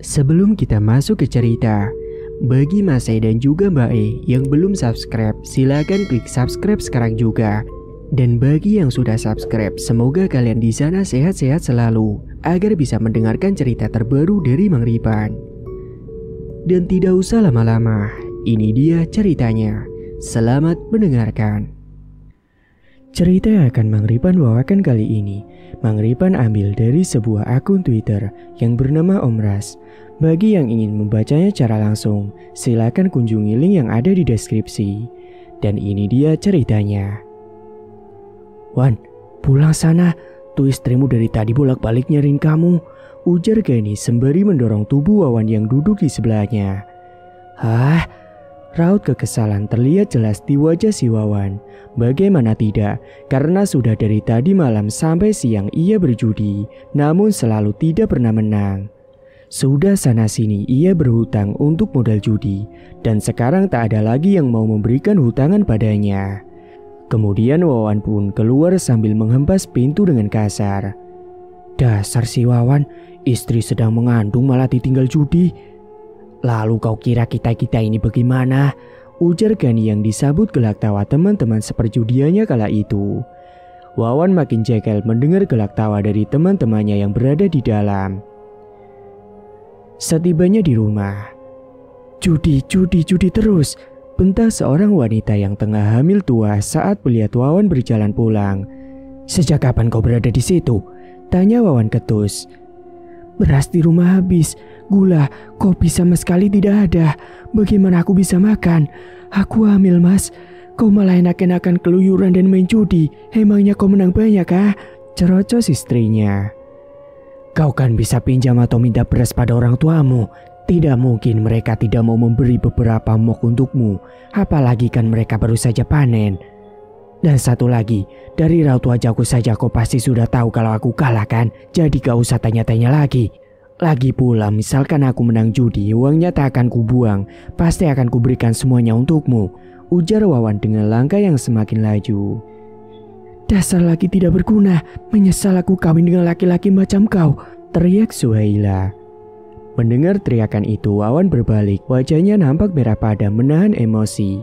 Sebelum kita masuk ke cerita, bagi Mas E dan juga Mbak E yang belum subscribe, silakan klik subscribe sekarang juga. Dan bagi yang sudah subscribe, semoga kalian di sana sehat-sehat selalu agar bisa mendengarkan cerita terbaru dari Mang Ripan. Dan tidak usah lama-lama, ini dia ceritanya. Selamat mendengarkan. Cerita yang akan Mang Ripan bawakan kali ini, Mang Ripan ambil dari sebuah akun Twitter yang bernama Omras. Bagi yang ingin membacanya secara langsung, silakan kunjungi link yang ada di deskripsi. Dan ini dia ceritanya. "Wan, pulang sana, tuh istrimu dari tadi bolak-balik nyariin kamu," ujar Gani sembari mendorong tubuh Wawan yang duduk di sebelahnya. "Hah?" Raut kekesalan terlihat jelas di wajah si Wawan. Bagaimana tidak, karena sudah dari tadi malam sampai siang ia berjudi, namun selalu tidak pernah menang. Sudah sana-sini ia berhutang untuk modal judi, dan sekarang tak ada lagi yang mau memberikan hutangan padanya. Kemudian Wawan pun keluar sambil menghempas pintu dengan kasar. "Dasar si Wawan, istri sedang mengandung malah ditinggal judi. Lalu kau kira kita-kita ini bagaimana?" ujar Gani yang disambut gelak tawa teman-teman seperjudiannya kala itu. Wawan makin jengkel mendengar gelak tawa dari teman-temannya yang berada di dalam. Setibanya di rumah, "Judi terus," bentak seorang wanita yang tengah hamil tua saat melihat Wawan berjalan pulang. "Sejak kapan kau berada di situ?" tanya Wawan ketus. "Beras di rumah habis, gula, kopi sama sekali tidak ada. Bagaimana aku bisa makan? Aku hamil, Mas. Kau malah enak-enakan keluyuran dan main judi. Emangnya kau menang banyak, ah?" cerocos istrinya. "Kau kan bisa pinjam atau minta beras pada orang tuamu. Tidak mungkin mereka tidak mau memberi beberapa mok untukmu. Apalagi kan mereka baru saja panen. Dan satu lagi, dari raut wajahku saja kau pasti sudah tahu kalau aku kalah kan? Jadi gak usah tanya-tanya lagi. Lagi pula misalkan aku menang judi, uangnya tak akan kubuang. Pasti akan kuberikan semuanya untukmu," ujar Wawan dengan langkah yang semakin laju. "Dasar laki tidak berguna, menyesal aku kawin dengan laki-laki macam kau," teriak Suhaila. Mendengar teriakan itu, Wawan berbalik, wajahnya nampak merah padam menahan emosi.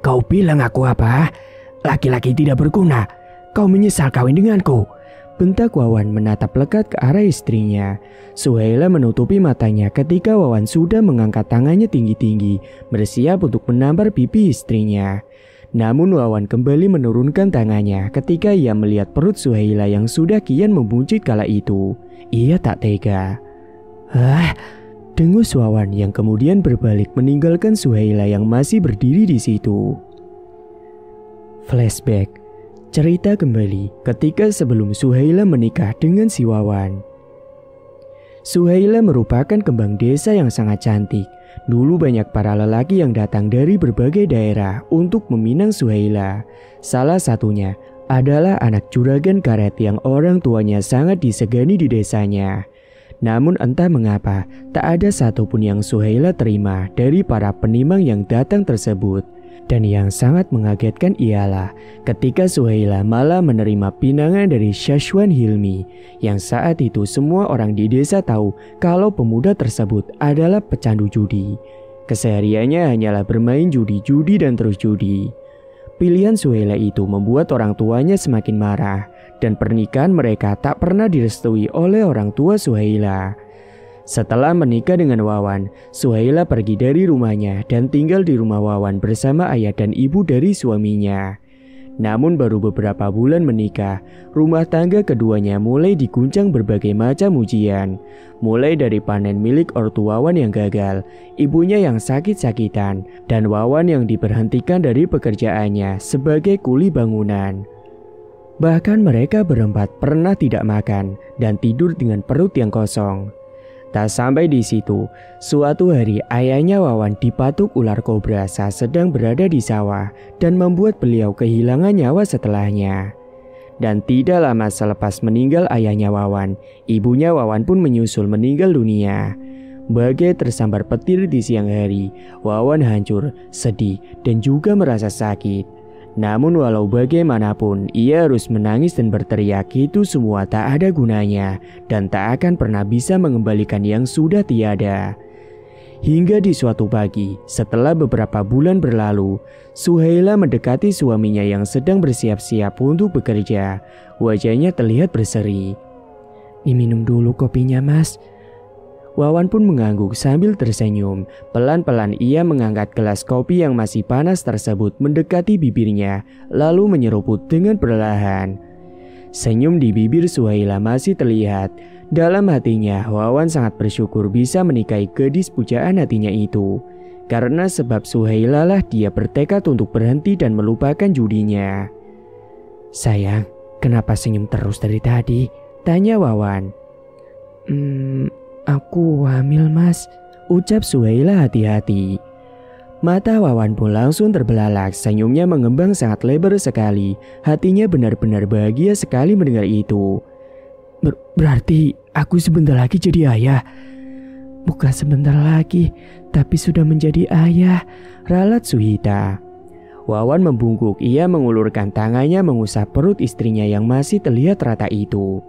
"Kau bilang aku apa? Laki-laki tidak berguna. Kau menyesal kawin denganku," bentak Wawan menatap lekat ke arah istrinya. Suhaila menutupi matanya ketika Wawan sudah mengangkat tangannya tinggi-tinggi, bersiap untuk menampar pipi istrinya. Namun Wawan kembali menurunkan tangannya ketika ia melihat perut Suhaila yang sudah kian membuncit kala itu. Ia tak tega. "Hah?" dengus Wawan yang kemudian berbalik meninggalkan Suhaila yang masih berdiri di situ. Flashback. Cerita kembali ketika sebelum Suhaila menikah dengan si Wawan. Suhaila merupakan kembang desa yang sangat cantik. Dulu banyak para lelaki yang datang dari berbagai daerah untuk meminang Suhaila. Salah satunya adalah anak juragan karet yang orang tuanya sangat disegani di desanya. Namun entah mengapa tak ada satupun yang Suhaila terima dari para penimang yang datang tersebut. Dan yang sangat mengagetkan ialah ketika Suhaila malah menerima pinangan dari Syazwan Hilmi, yang saat itu semua orang di desa tahu kalau pemuda tersebut adalah pecandu judi. Kesehariannya hanyalah bermain judi dan terus judi. Pilihan Suhaila itu membuat orang tuanya semakin marah, dan pernikahan mereka tak pernah direstui oleh orang tua Suhaila. Setelah menikah dengan Wawan, Suhaila pergi dari rumahnya dan tinggal di rumah Wawan bersama ayah dan ibu dari suaminya. Namun baru beberapa bulan menikah, rumah tangga keduanya mulai diguncang berbagai macam ujian. Mulai dari panen milik ortu Wawan yang gagal, ibunya yang sakit-sakitan, dan Wawan yang diberhentikan dari pekerjaannya sebagai kuli bangunan. Bahkan mereka berempat pernah tidak makan dan tidur dengan perut yang kosong. Tak sampai di situ, suatu hari ayahnya Wawan dipatuk ular kobra saat sedang berada di sawah dan membuat beliau kehilangan nyawa setelahnya. Dan tidak lama selepas meninggal ayahnya Wawan, ibunya Wawan pun menyusul meninggal dunia. Bagai tersambar petir di siang hari, Wawan hancur, sedih, dan juga merasa sakit. Namun walau bagaimanapun, ia harus menangis dan berteriak, itu semua tak ada gunanya dan tak akan pernah bisa mengembalikan yang sudah tiada. Hingga di suatu pagi, setelah beberapa bulan berlalu, Suhaila mendekati suaminya yang sedang bersiap-siap untuk bekerja. Wajahnya terlihat berseri. "Diminum dulu kopinya, Mas." Wawan pun mengangguk sambil tersenyum. Pelan-pelan ia mengangkat gelas kopi yang masih panas tersebut mendekati bibirnya, lalu menyeruput dengan perlahan. Senyum di bibir Suhaila masih terlihat. Dalam hatinya, Wawan sangat bersyukur bisa menikahi gadis pujaan hatinya itu. Karena sebab Suhaila lah dia bertekad untuk berhenti dan melupakan judinya. "Sayang, kenapa senyum terus dari tadi?" tanya Wawan. "Aku hamil, Mas," ucap Suhaila hati-hati. Mata Wawan pun langsung terbelalak, senyumnya mengembang sangat lebar sekali. Hatinya benar-benar bahagia sekali mendengar itu. Berarti aku sebentar lagi jadi ayah?" "Bukan sebentar lagi, tapi sudah menjadi ayah," ralat Suhita. Wawan membungkuk, ia mengulurkan tangannya mengusap perut istrinya yang masih terlihat rata itu.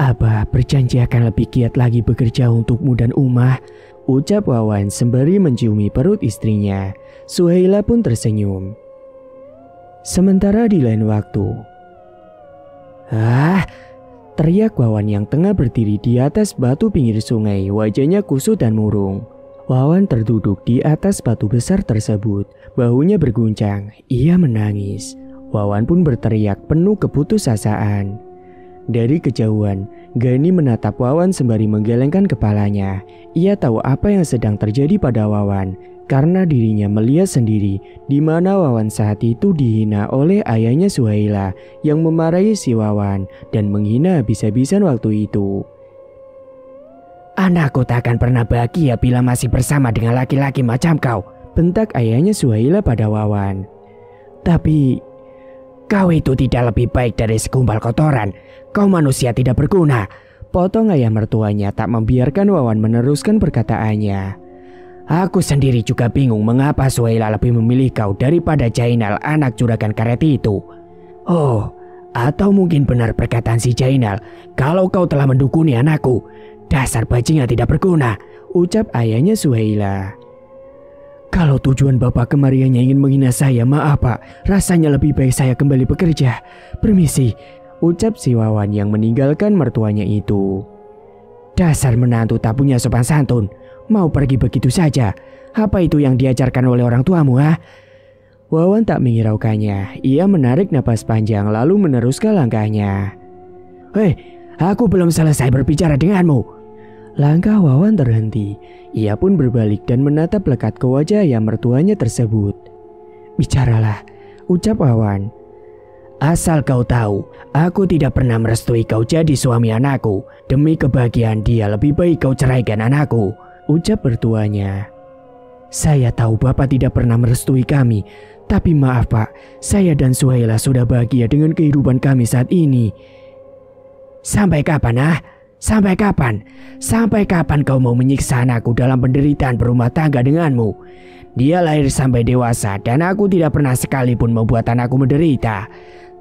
"Abah berjanji akan lebih giat lagi bekerja untukmu dan Umah," ucap Wawan sembari menciumi perut istrinya. Suhaila pun tersenyum. Sementara di lain waktu, teriak Wawan yang tengah berdiri di atas batu pinggir sungai, wajahnya kusut dan murung. Wawan terduduk di atas batu besar tersebut, bahunya berguncang, ia menangis. Wawan pun berteriak penuh keputusasaan. Dari kejauhan, Gani menatap Wawan sembari menggelengkan kepalanya. Ia tahu apa yang sedang terjadi pada Wawan, karena dirinya melihat sendiri di mana Wawan saat itu dihina oleh ayahnya Suhaila yang memarahi si Wawan dan menghina habis-habisan waktu itu. "Anakku tak akan pernah bahagia bila masih bersama dengan laki-laki macam kau," bentak ayahnya Suhaila pada Wawan. "Tapi kau itu tidak lebih baik dari segumpal kotoran. Kau manusia tidak berguna," potong ayah mertuanya tak membiarkan Wawan meneruskan perkataannya. "Aku sendiri juga bingung mengapa Suhaila lebih memilih kau daripada Jainal, anak juragan karet itu. Oh, atau mungkin benar perkataan si Jainal kalau kau telah mendukuni anakku. Dasar bajingan tidak berguna," ucap ayahnya Suhaila. "Kalau tujuan bapak kemari hanya ingin menghina saya, maaf pak, rasanya lebih baik saya kembali bekerja. Permisi," ucap si Wawan yang meninggalkan mertuanya itu. "Dasar menantu tak punya sopan santun, mau pergi begitu saja. Apa itu yang diajarkan oleh orang tuamu, ha?" Wawan tak menghiraukannya, ia menarik napas panjang lalu meneruskan langkahnya. "Hei, aku belum selesai berbicara denganmu." Langkah Wawan terhenti, ia pun berbalik dan menatap lekat ke wajah ayah mertuanya tersebut. "Bicaralah," ucap Wawan. "Asal kau tahu, aku tidak pernah merestui kau jadi suami anakku. Demi kebahagiaan dia lebih baik kau ceraikan anakku," ucap mertuanya. "Saya tahu bapak tidak pernah merestui kami, tapi maaf pak, saya dan Suhaila sudah bahagia dengan kehidupan kami saat ini." "Sampai kapan, ah? Sampai kapan? Sampai kapan kau mau menyiksa anakku dalam penderitaan berumah tangga denganmu? Dia lahir sampai dewasa dan aku tidak pernah sekalipun membuat anakku menderita.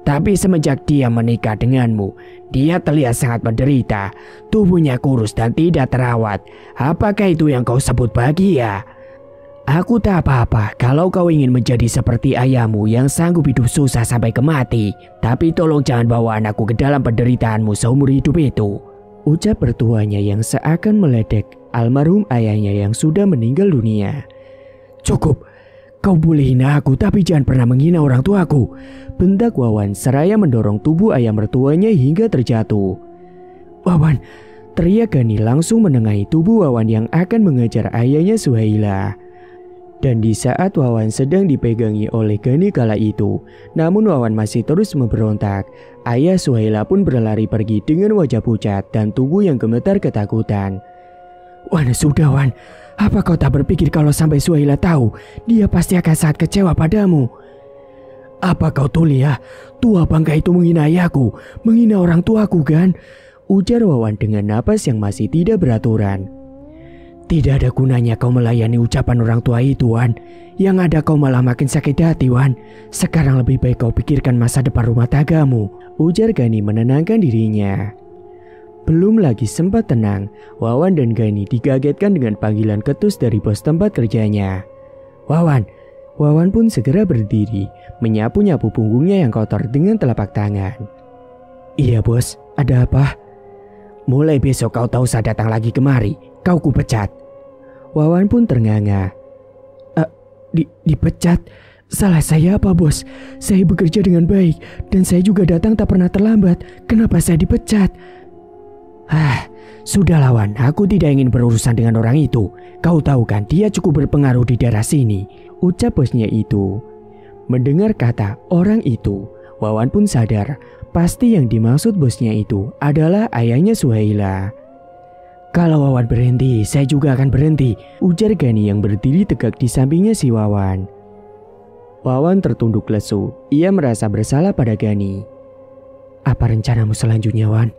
Tapi semenjak dia menikah denganmu, dia terlihat sangat menderita. Tubuhnya kurus dan tidak terawat. Apakah itu yang kau sebut bahagia? Aku tak apa-apa kalau kau ingin menjadi seperti ayahmu yang sanggup hidup susah sampai ke mati. Tapi tolong jangan bawa anakku ke dalam penderitaanmu seumur hidup itu," ucap mertuanya yang seakan meledek almarhum ayahnya yang sudah meninggal dunia. "Cukup, kau boleh hina aku tapi jangan pernah menghina orang tuaku," bentak Wawan seraya mendorong tubuh ayah mertuanya hingga terjatuh. "Wawan!" teriak Gani langsung menengahi tubuh Wawan yang akan mengejar ayahnya Suhaila. Dan di saat Wawan sedang dipegangi oleh Gani kala itu, namun Wawan masih terus memberontak. Ayah Suhaila pun berlari pergi dengan wajah pucat dan tubuh yang gemetar ketakutan. "Wan, sudah Wan, apa kau tak berpikir kalau sampai Suhaila tahu, dia pasti akan sangat kecewa padamu? Apa kau tuli ya, tua bangka itu menghina ayahku, menghina orang tuaku kan?" ujar Wawan dengan napas yang masih tidak beraturan. Tidak ada gunanya kau melayani ucapan orang tua itu, Wan. Yang ada kau malah makin sakit hati, Wan. Sekarang lebih baik kau pikirkan masa depan rumah tanggamu, ujar Gani menenangkan dirinya. Belum lagi sempat tenang, Wawan dan Gani dikagetkan dengan panggilan ketus dari bos tempat kerjanya. Wawan pun segera berdiri, menyapu-nyapu punggungnya yang kotor dengan telapak tangan. Iya bos, ada apa? Mulai besok kau tak usah datang lagi kemari, kau kupecat. Wawan pun ternganga. Dipecat? Salah saya apa bos? Saya bekerja dengan baik dan saya juga datang tak pernah terlambat. Kenapa saya dipecat? Sudah Wan, aku tidak ingin berurusan dengan orang itu. Kau tahu kan dia cukup berpengaruh di daerah sini, ucap bosnya itu. Mendengar kata orang itu, Wawan pun sadar pasti yang dimaksud bosnya itu adalah ayahnya Suhaila. Kalau Wawan berhenti, saya juga akan berhenti, ujar Gani yang berdiri tegak di sampingnya si Wawan. Wawan tertunduk lesu, ia merasa bersalah pada Gani. Apa rencanamu selanjutnya, Wan?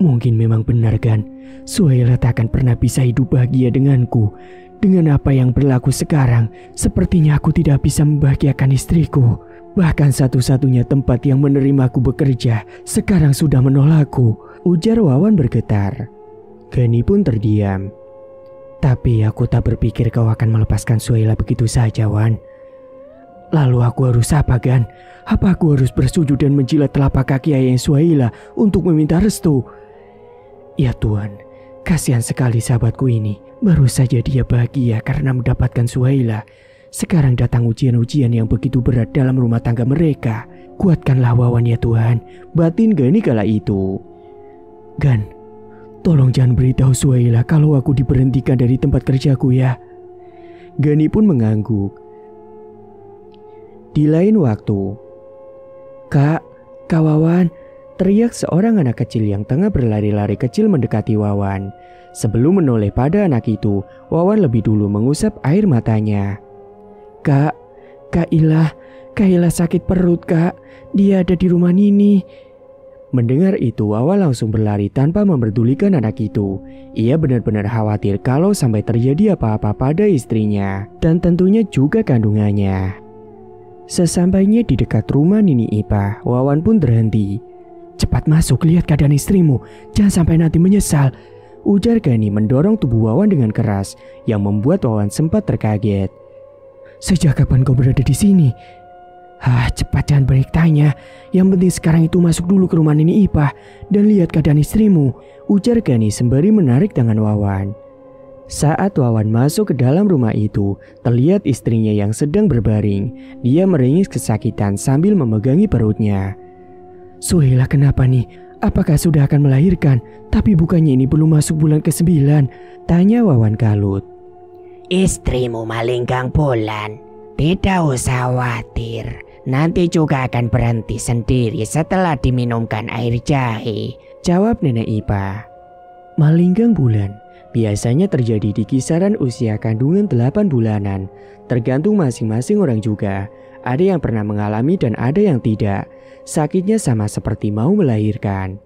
Mungkin memang benar kan, Suhaila tak akan pernah bisa hidup bahagia denganku. Dengan apa yang berlaku sekarang, sepertinya aku tidak bisa membahagiakan istriku. Bahkan satu-satunya tempat yang menerimaku bekerja sekarang sudah menolakku, ujar Wawan bergetar. Gani pun terdiam. Tapi aku tak berpikir kau akan melepaskan Suhaila begitu saja, Wan. Lalu aku harus apa, Gan? Apa aku harus bersujud dan menjilat telapak kaki ayah Suhaila untuk meminta restu? Ya Tuhan, kasihan sekali sahabatku ini. Baru saja dia bahagia karena mendapatkan Suhaila. Sekarang datang ujian-ujian yang begitu berat dalam rumah tangga mereka. Kuatkanlah Wawan ya Tuhan, batin Gani kala itu. Gan, tolong jangan beritahu Suhaila kalau aku diberhentikan dari tempat kerjaku ya. Gani pun mengangguk. Di lain waktu, Kak Wawan, teriak seorang anak kecil yang tengah berlari-lari kecil mendekati Wawan. Sebelum menoleh pada anak itu, Wawan lebih dulu mengusap air matanya. Kak Ilah sakit perut kak, dia ada di rumah Nini. Mendengar itu, Wawan langsung berlari tanpa memperdulikan anak itu. Ia benar-benar khawatir kalau sampai terjadi apa-apa pada istrinya, dan tentunya juga kandungannya. Sesampainya di dekat rumah Nini Ipa, Wawan pun berhenti. Cepat masuk, lihat keadaan istrimu, jangan sampai nanti menyesal, ujar Gani mendorong tubuh Wawan dengan keras, yang membuat Wawan sempat terkaget. Sejak kapan kau berada di sini? Cepat jangan banyak tanya, yang penting sekarang itu masuk dulu ke rumah Nini Ipa dan lihat keadaan istrimu, ujar Gani sembari menarik tangan Wawan. Saat Wawan masuk ke dalam rumah itu, terlihat istrinya yang sedang berbaring. Dia meringis kesakitan sambil memegangi perutnya. Suhaila kenapa nih? Apakah sudah akan melahirkan? Tapi bukannya ini belum masuk bulan ke-9? Tanya Wawan kalut. Istrimu malinggang bulan. Tidak usah khawatir. Nanti juga akan berhenti sendiri setelah diminumkan air jahe, jawab Nenek Ipa. Malinggang bulan biasanya terjadi di kisaran usia kandungan 8 bulanan, tergantung masing-masing orang juga. Ada yang pernah mengalami dan ada yang tidak. Sakitnya sama seperti mau melahirkan.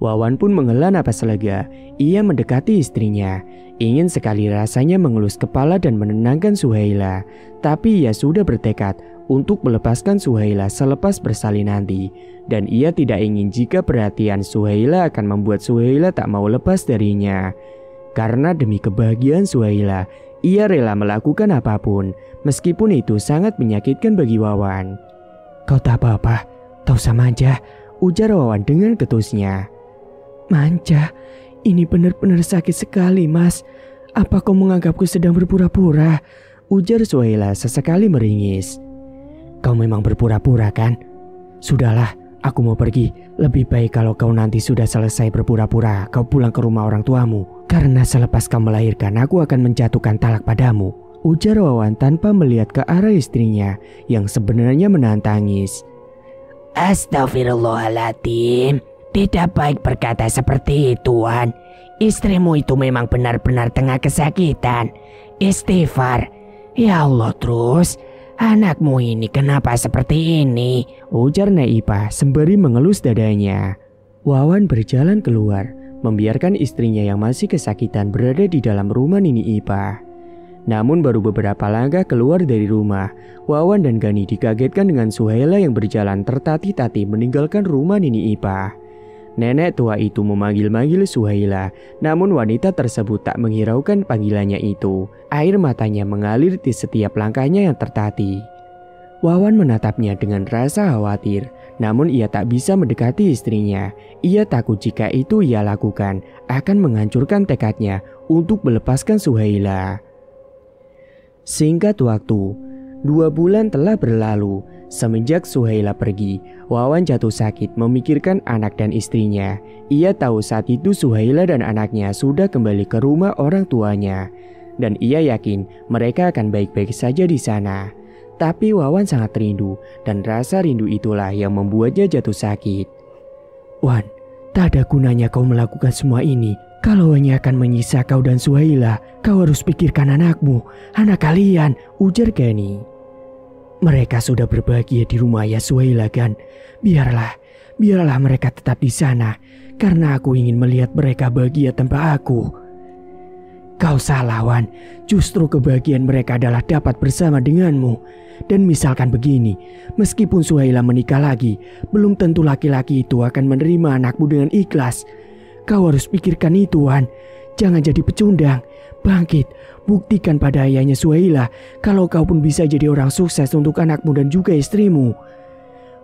Wawan pun menghela napas lega. Ia mendekati istrinya. Ingin sekali rasanya mengelus kepala dan menenangkan Suhaila. Tapi ia sudah bertekad untuk melepaskan Suhaila selepas bersalin nanti. Dan ia tidak ingin jika perhatian Suhaila akan membuat Suhaila tak mau lepas darinya. Karena demi kebahagiaan Suhaila, ia rela melakukan apapun, meskipun itu sangat menyakitkan bagi Wawan. Kau tak apa-apa, tak usah manja, ujar Wawan dengan ketusnya. Manja? Ini benar-benar sakit sekali, Mas. Apa kau menganggapku sedang berpura-pura? Ujar Suhaila sesekali meringis. Kau memang berpura-pura kan? Sudahlah, aku mau pergi. Lebih baik kalau kau nanti sudah selesai berpura-pura, kau pulang ke rumah orang tuamu. Karena selepas kau melahirkan, aku akan menjatuhkan talak padamu, ujar Wawan tanpa melihat ke arah istrinya yang sebenarnya menahan tangis. Astagfirullahaladzim, tidak baik berkata seperti itu, Wan. Istrimu itu memang benar-benar tengah kesakitan. Istighfar. Ya Allah, terus anakmu ini kenapa seperti ini? Ujar Naipa sembari mengelus dadanya. Wawan berjalan keluar, membiarkan istrinya yang masih kesakitan berada di dalam rumah Nini Ipah. Namun baru beberapa langkah keluar dari rumah, Wawan dan Gani dikagetkan dengan Suhaila yang berjalan tertati-tati meninggalkan rumah Nini Ipah. Nenek tua itu memanggil-manggil Suhaila, namun wanita tersebut tak menghiraukan panggilannya itu. Air matanya mengalir di setiap langkahnya yang tertati. Wawan menatapnya dengan rasa khawatir, namun ia tak bisa mendekati istrinya. Ia takut jika itu ia lakukan akan menghancurkan tekadnya untuk melepaskan Suhaila. Singkat waktu, 2 bulan telah berlalu. Semenjak Suhaila pergi, Wawan jatuh sakit memikirkan anak dan istrinya. Ia tahu saat itu Suhaila dan anaknya sudah kembali ke rumah orang tuanya, dan ia yakin mereka akan baik-baik saja di sana. Tapi Wawan sangat rindu, dan rasa rindu itulah yang membuatnya jatuh sakit. "Wan, tak ada gunanya kau melakukan semua ini. Kalau hanya akan menyiksa kau dan Suhaila, kau harus pikirkan anakmu, anak kalian," ujar Gani. "Mereka sudah berbahagia di rumah ya Suhaila kan? Biarlah mereka tetap di sana, karena aku ingin melihat mereka bahagia tanpa aku." "Kau salah, Wan. Justru kebahagiaan mereka adalah dapat bersama denganmu. Dan misalkan begini, meskipun Suhaila menikah lagi, belum tentu laki-laki itu akan menerima anakmu dengan ikhlas. Kau harus pikirkan itu, Wan. Jangan jadi pecundang. Bangkit, buktikan pada ayahnya Suhaila kalau kau pun bisa jadi orang sukses untuk anakmu dan juga istrimu."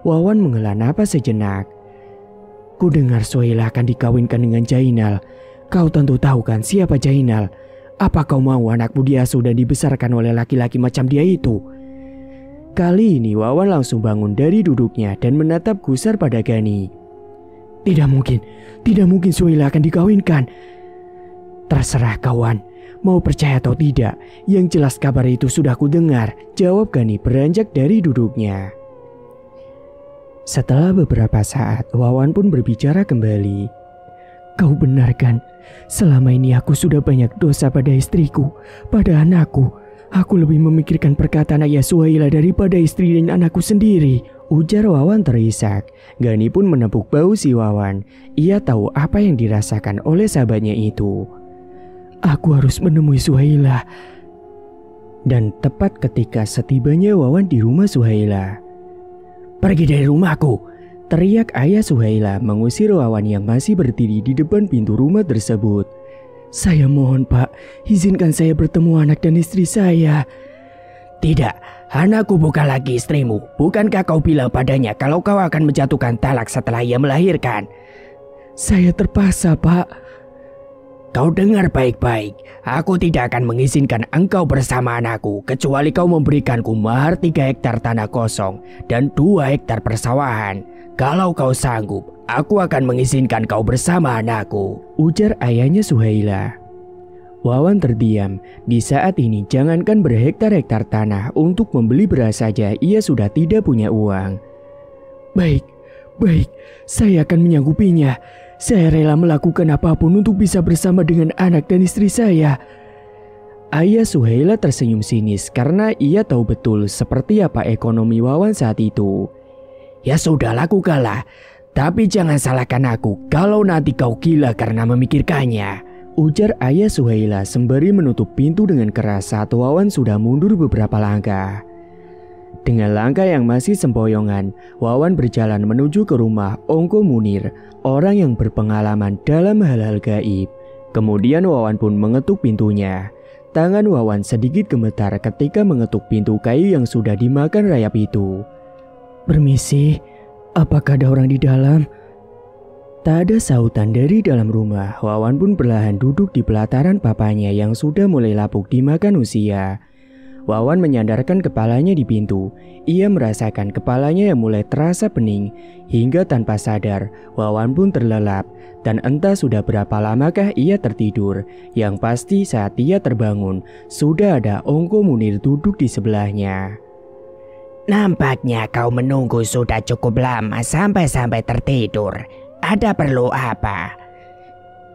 Wawan menghela napas sejenak. "Ku dengar Suhaila akan dikawinkan dengan Jainal. Kau tentu tahu kan siapa Jainal? Apa kau mau anakmu diasuh dan dibesarkan oleh laki-laki macam dia itu?" Kali ini Wawan langsung bangun dari duduknya dan menatap gusar pada Gani. Tidak mungkin Suhaila akan dikawinkan." "Terserah kawan, mau percaya atau tidak, yang jelas kabar itu sudah ku dengar," jawab Gani beranjak dari duduknya. Setelah beberapa saat, Wawan pun berbicara kembali. "Kau benar kan? Selama ini aku sudah banyak dosa pada istriku, pada anakku. Aku lebih memikirkan perkataan ayah Suhaila daripada istri dan anakku sendiri," ujar Wawan terisak. Gani pun menepuk bahu si Wawan. Ia tahu apa yang dirasakan oleh sahabatnya itu. "Aku harus menemui Suhaila." Dan tepat ketika setibanya Wawan di rumah Suhaila. "Pergi dari rumahku!" teriak ayah Suhaila mengusir Wawan yang masih berdiri di depan pintu rumah tersebut. "Saya mohon Pak, izinkan saya bertemu anak dan istri saya." "Tidak, anakku bukan lagi istrimu. Bukankah kau bilang padanya kalau kau akan menjatuhkan talak setelah ia melahirkan?" "Saya terpaksa Pak." "Kau dengar baik-baik. Aku tidak akan mengizinkan engkau bersama anakku kecuali kau memberikanku mahar 3 hektar tanah kosong dan 2 hektar persawahan. Kalau kau sanggup, aku akan mengizinkan kau bersama anakku," ujar ayahnya Suhaila. Wawan terdiam. Di saat ini jangankan berhektar-hektar tanah untuk membeli beras saja ia sudah tidak punya uang. Baik, saya akan menyanggupinya. Saya rela melakukan apapun untuk bisa bersama dengan anak dan istri saya." Ayah Suhaila tersenyum sinis karena ia tahu betul seperti apa ekonomi Wawan saat itu. "Ya sudah, lakukanlah. Tapi jangan salahkan aku kalau nanti kau gila karena memikirkannya," ujar ayah Suhaila sembari menutup pintu dengan keras saat Wawan sudah mundur beberapa langkah. Dengan langkah yang masih sempoyongan, Wawan berjalan menuju ke rumah Ongko Munir, orang yang berpengalaman dalam hal-hal gaib. Kemudian Wawan pun mengetuk pintunya. Tangan Wawan sedikit gemetar ketika mengetuk pintu kayu yang sudah dimakan rayap itu. "Permisi, apakah ada orang di dalam?" Tak ada sautan dari dalam rumah. Wawan pun perlahan duduk di pelataran papanya yang sudah mulai lapuk dimakan usia. Wawan menyandarkan kepalanya di pintu. Ia merasakan kepalanya yang mulai terasa pening. Hingga tanpa sadar, Wawan pun terlelap. Dan entah sudah berapa lamakah ia tertidur. Yang pasti saat ia terbangun, sudah ada Ongko Munir duduk di sebelahnya. "Nampaknya kau menunggu sudah cukup lama sampai tertidur. Ada perlu apa?"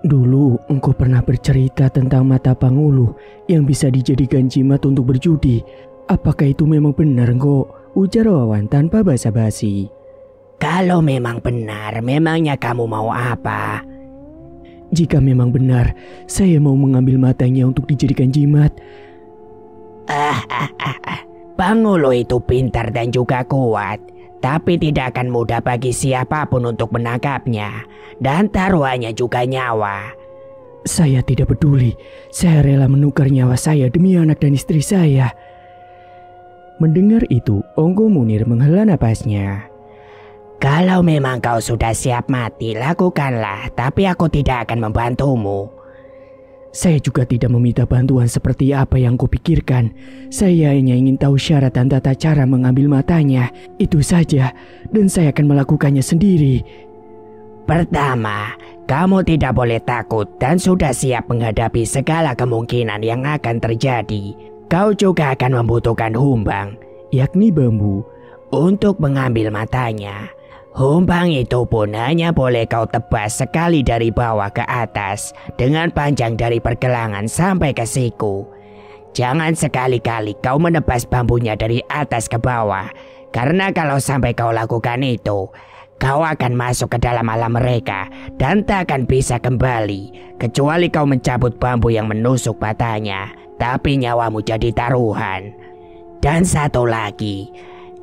"Dulu engkau pernah bercerita tentang mata Pangulu yang bisa dijadikan jimat untuk berjudi. Apakah itu memang benar engkau?" ujar Wawan tanpa basa-basi. "Kalau memang benar, memangnya kamu mau apa?" Jika memang benar, saya mau mengambil matanya untuk dijadikan jimat. Pangolo itu pintar dan juga kuat, tapi tidak akan mudah bagi siapapun untuk menangkapnya, dan taruhannya juga nyawa. Saya tidak peduli, saya rela menukar nyawa saya demi anak dan istri saya. Mendengar itu, Onggo Munir menghela napasnya. Kalau memang kau sudah siap mati, lakukanlah, tapi aku tidak akan membantumu. Saya juga tidak meminta bantuan seperti apa yang kau pikirkan. Saya hanya ingin tahu syarat dan tata cara mengambil matanya. Itu saja, dan saya akan melakukannya sendiri. Pertama, kamu tidak boleh takut dan sudah siap menghadapi segala kemungkinan yang akan terjadi. Kau juga akan membutuhkan humbang, yakni bambu, untuk mengambil matanya. Humbang itu pun hanya boleh kau tebas sekali dari bawah ke atas dengan panjang dari pergelangan sampai ke siku. Jangan sekali-kali kau menebas bambunya dari atas ke bawah, karena kalau sampai kau lakukan itu, kau akan masuk ke dalam alam mereka dan tak akan bisa kembali kecuali kau mencabut bambu yang menusuk matanya, tapi nyawamu jadi taruhan. Dan satu lagi,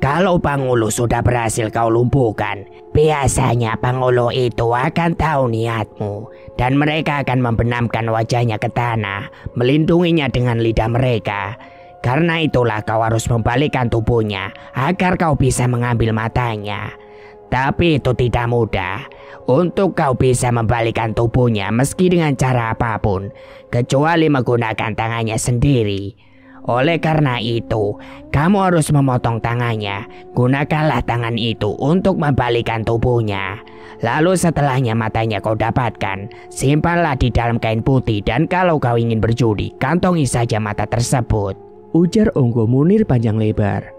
kalau Pangolo sudah berhasil kau lumpuhkan, biasanya Pangolo itu akan tahu niatmu dan mereka akan membenamkan wajahnya ke tanah, melindunginya dengan lidah mereka. Karena itulah kau harus membalikkan tubuhnya agar kau bisa mengambil matanya. Tapi itu tidak mudah. Untuk kau bisa membalikkan tubuhnya meski dengan cara apapun, kecuali menggunakan tangannya sendiri. Oleh karena itu, kamu harus memotong tangannya. Gunakanlah tangan itu untuk membalikkan tubuhnya. Lalu setelahnya matanya kau dapatkan, simpanlah di dalam kain putih dan kalau kau ingin berjudi, kantongi saja mata tersebut. Ujar Onggo Munir panjang lebar.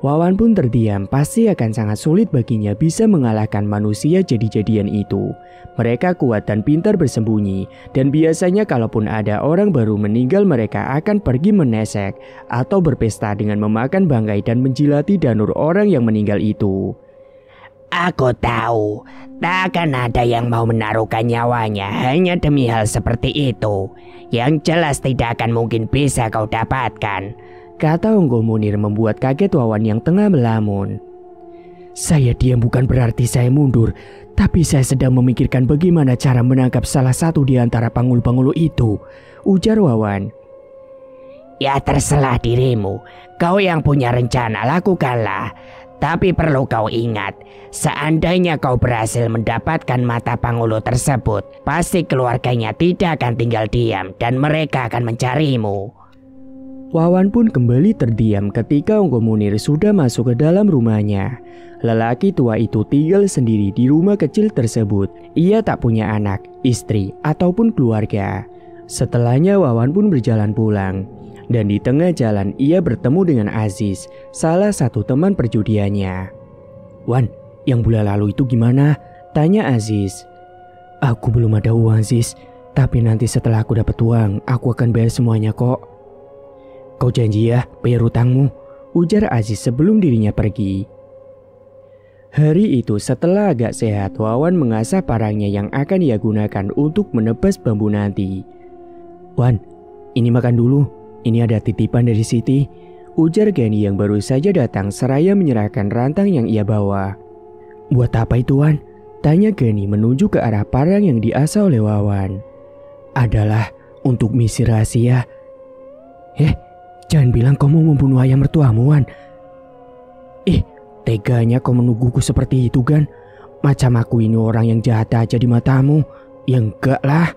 Wawan pun terdiam, pasti akan sangat sulit baginya bisa mengalahkan manusia jadi-jadian itu. Mereka kuat dan pintar bersembunyi, dan biasanya kalaupun ada orang baru meninggal mereka akan pergi menesek atau berpesta dengan memakan bangkai dan menjilati danur orang yang meninggal itu. Aku tahu, tak akan ada yang mau menaruhkan nyawanya hanya demi hal seperti itu. Yang jelas tidak akan mungkin bisa kau dapatkan, kata Onggo Munir membuat kaget Wawan yang tengah melamun. Saya diam bukan berarti saya mundur, tapi saya sedang memikirkan bagaimana cara menangkap salah satu di antara pangulu-pangulu itu, ujar Wawan. Ya terserah dirimu, kau yang punya rencana lakukanlah. Tapi perlu kau ingat, seandainya kau berhasil mendapatkan mata pangulu tersebut, pasti keluarganya tidak akan tinggal diam dan mereka akan mencarimu. Wawan pun kembali terdiam ketika Onggo Munir sudah masuk ke dalam rumahnya. Lelaki tua itu tinggal sendiri di rumah kecil tersebut. Ia tak punya anak, istri, ataupun keluarga. Setelahnya Wawan pun berjalan pulang. Dan di tengah jalan ia bertemu dengan Aziz, salah satu teman perjudiannya. "Wan, yang bulan lalu itu gimana?" tanya Aziz. "Aku belum ada uang, Aziz. Tapi nanti setelah aku dapat uang, aku akan bayar semuanya kok." "Kau janji ya bayar utangmu," ujar Aziz sebelum dirinya pergi. Hari itu setelah agak sehat, Wawan mengasah parangnya yang akan ia gunakan untuk menebas bambu nanti. "Wan, ini makan dulu. Ini ada titipan dari Siti," ujar Gani yang baru saja datang seraya menyerahkan rantang yang ia bawa. "Buat apa itu, Wan?" tanya Gani menunjuk ke arah parang yang diasah oleh Wawan. "Adalah untuk misi rahasia." Jangan bilang kau mau membunuh ayah mertuamu, Wan." Teganya kau menuduhku seperti itu, Gan. Macam aku ini orang yang jahat aja di matamu. Ya enggak lah.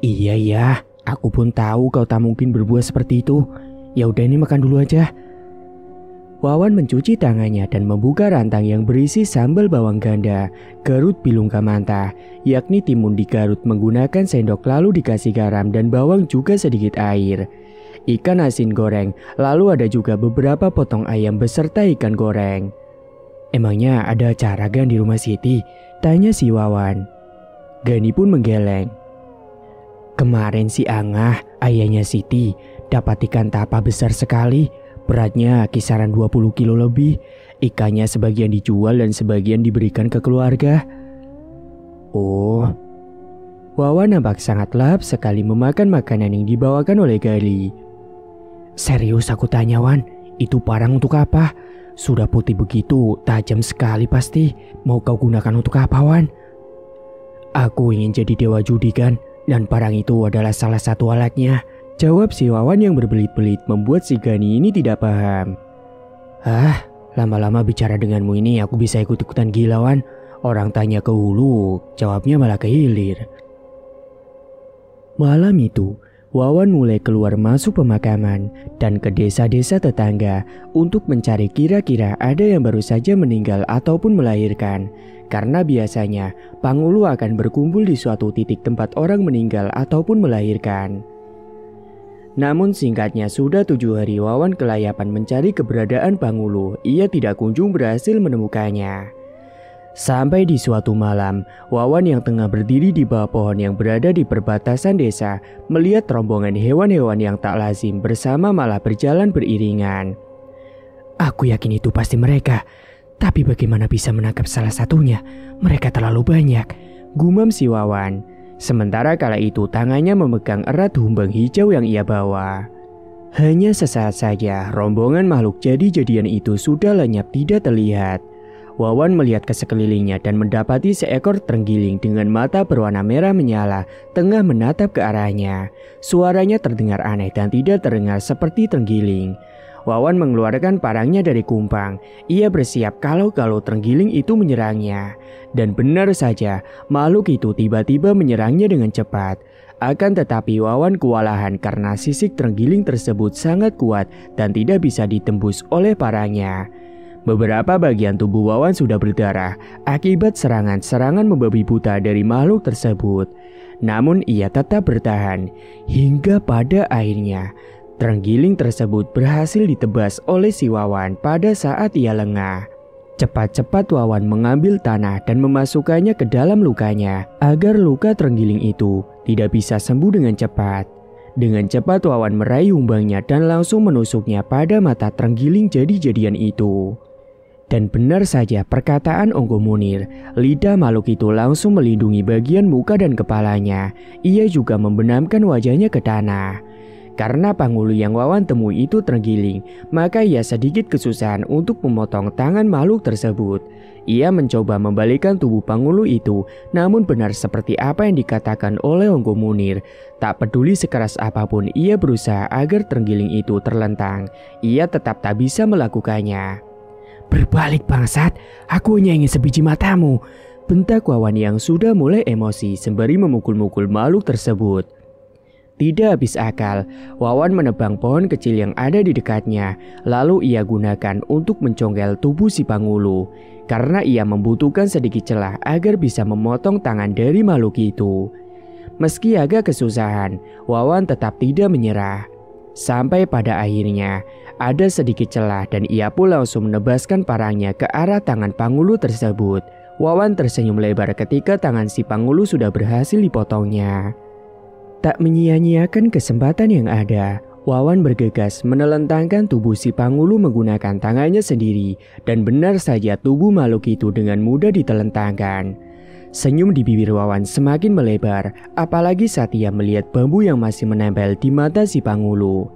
Iya, aku pun tahu kau tak mungkin berbuat seperti itu. Ya udah, ini makan dulu aja." Wawan mencuci tangannya dan membuka rantang yang berisi sambal bawang ganda, garut bilung kamanta, yakni timun digarut menggunakan sendok lalu dikasih garam dan bawang juga sedikit air. Ikan asin goreng, lalu ada juga beberapa potong ayam beserta ikan goreng. "Emangnya ada acara Gan di rumah Siti?" tanya si Wawan. Gani pun menggeleng. "Kemarin si Angah, ayahnya Siti, dapat ikan tapa besar sekali. Beratnya kisaran 20 kilo lebih. Ikannya sebagian dijual dan sebagian diberikan ke keluarga." "Oh, Wawan nampak sangat lahap sekali memakan makanan yang dibawakan oleh Gali. Serius aku tanya Wan, itu parang untuk apa? Sudah putih begitu, tajam sekali pasti. Mau kau gunakan untuk apa Wan? Aku ingin jadi dewa judi kan, dan parang itu adalah salah satu alatnya. Jawab si Wawan yang berbelit-belit membuat si Gani ini tidak paham. Lama-lama bicara denganmu ini aku bisa ikut-ikutan gila Wan. Orang tanya ke hulu, jawabnya malah ke hilir. Malam itu, Wawan mulai keluar masuk pemakaman dan ke desa-desa tetangga untuk mencari kira-kira ada yang baru saja meninggal ataupun melahirkan. Karena biasanya Pangulu akan berkumpul di suatu titik tempat orang meninggal ataupun melahirkan. Namun singkatnya sudah 7 hari Wawan kelayapan mencari keberadaan Pangulu, ia tidak kunjung berhasil menemukannya. Sampai di suatu malam, Wawan yang tengah berdiri di bawah pohon yang berada di perbatasan desa melihat rombongan hewan-hewan yang tak lazim bersama malah berjalan beriringan. Aku yakin itu pasti mereka, tapi bagaimana bisa menangkap salah satunya? Mereka terlalu banyak, gumam si Wawan. Sementara kala itu tangannya memegang erat humbang hijau yang ia bawa. Hanya sesaat saja rombongan makhluk jadi-jadian itu sudah lenyap tidak terlihat. Wawan melihat ke sekelilingnya dan mendapati seekor terenggiling dengan mata berwarna merah menyala tengah menatap ke arahnya. Suaranya terdengar aneh dan tidak terdengar seperti terenggiling. Wawan mengeluarkan parangnya dari kumpang. Ia bersiap kalau terenggiling itu menyerangnya. Dan benar saja, makhluk itu tiba-tiba menyerangnya dengan cepat. Akan tetapi Wawan kewalahan karena sisik terenggiling tersebut sangat kuat dan tidak bisa ditembus oleh parangnya. Beberapa bagian tubuh Wawan sudah berdarah akibat serangan-serangan membabi buta dari makhluk tersebut. Namun ia tetap bertahan hingga pada akhirnya terenggiling tersebut berhasil ditebas oleh si Wawan pada saat ia lengah. Cepat-cepat Wawan mengambil tanah dan memasukkannya ke dalam lukanya agar luka terenggiling itu tidak bisa sembuh dengan cepat. Dengan cepat Wawan meraih humbangnya dan langsung menusuknya pada mata terenggiling jadi-jadian itu. Dan benar saja perkataan Onggo Munir, lidah makhluk itu langsung melindungi bagian muka dan kepalanya. Ia juga membenamkan wajahnya ke tanah. Karena Pangulu yang Wawan temui itu terenggiling, maka ia sedikit kesusahan untuk memotong tangan makhluk tersebut. Ia mencoba membalikkan tubuh Pangulu itu, namun benar seperti apa yang dikatakan oleh Onggo Munir. Tak peduli sekeras apapun ia berusaha agar terenggiling itu terlentang, ia tetap tak bisa melakukannya. Berbalik bangsat, aku hanya ingin sebiji matamu, bentak Wawan yang sudah mulai emosi sembari memukul-mukul makhluk tersebut. Tidak habis akal, Wawan menebang pohon kecil yang ada di dekatnya, lalu ia gunakan untuk mencongkel tubuh si Pangulu. Karena ia membutuhkan sedikit celah agar bisa memotong tangan dari makhluk itu. Meski agak kesusahan, Wawan tetap tidak menyerah. Sampai pada akhirnya, ada sedikit celah dan ia pun langsung menebaskan parangnya ke arah tangan Pangulu tersebut. Wawan tersenyum lebar ketika tangan si Pangulu sudah berhasil dipotongnya. Tak menyia-nyiakan kesempatan yang ada, Wawan bergegas menelentangkan tubuh si Pangulu menggunakan tangannya sendiri. Dan benar saja tubuh makhluk itu dengan mudah ditelentangkan. Senyum di bibir Wawan semakin melebar, apalagi saat ia melihat bambu yang masih menempel di mata si Pangulu.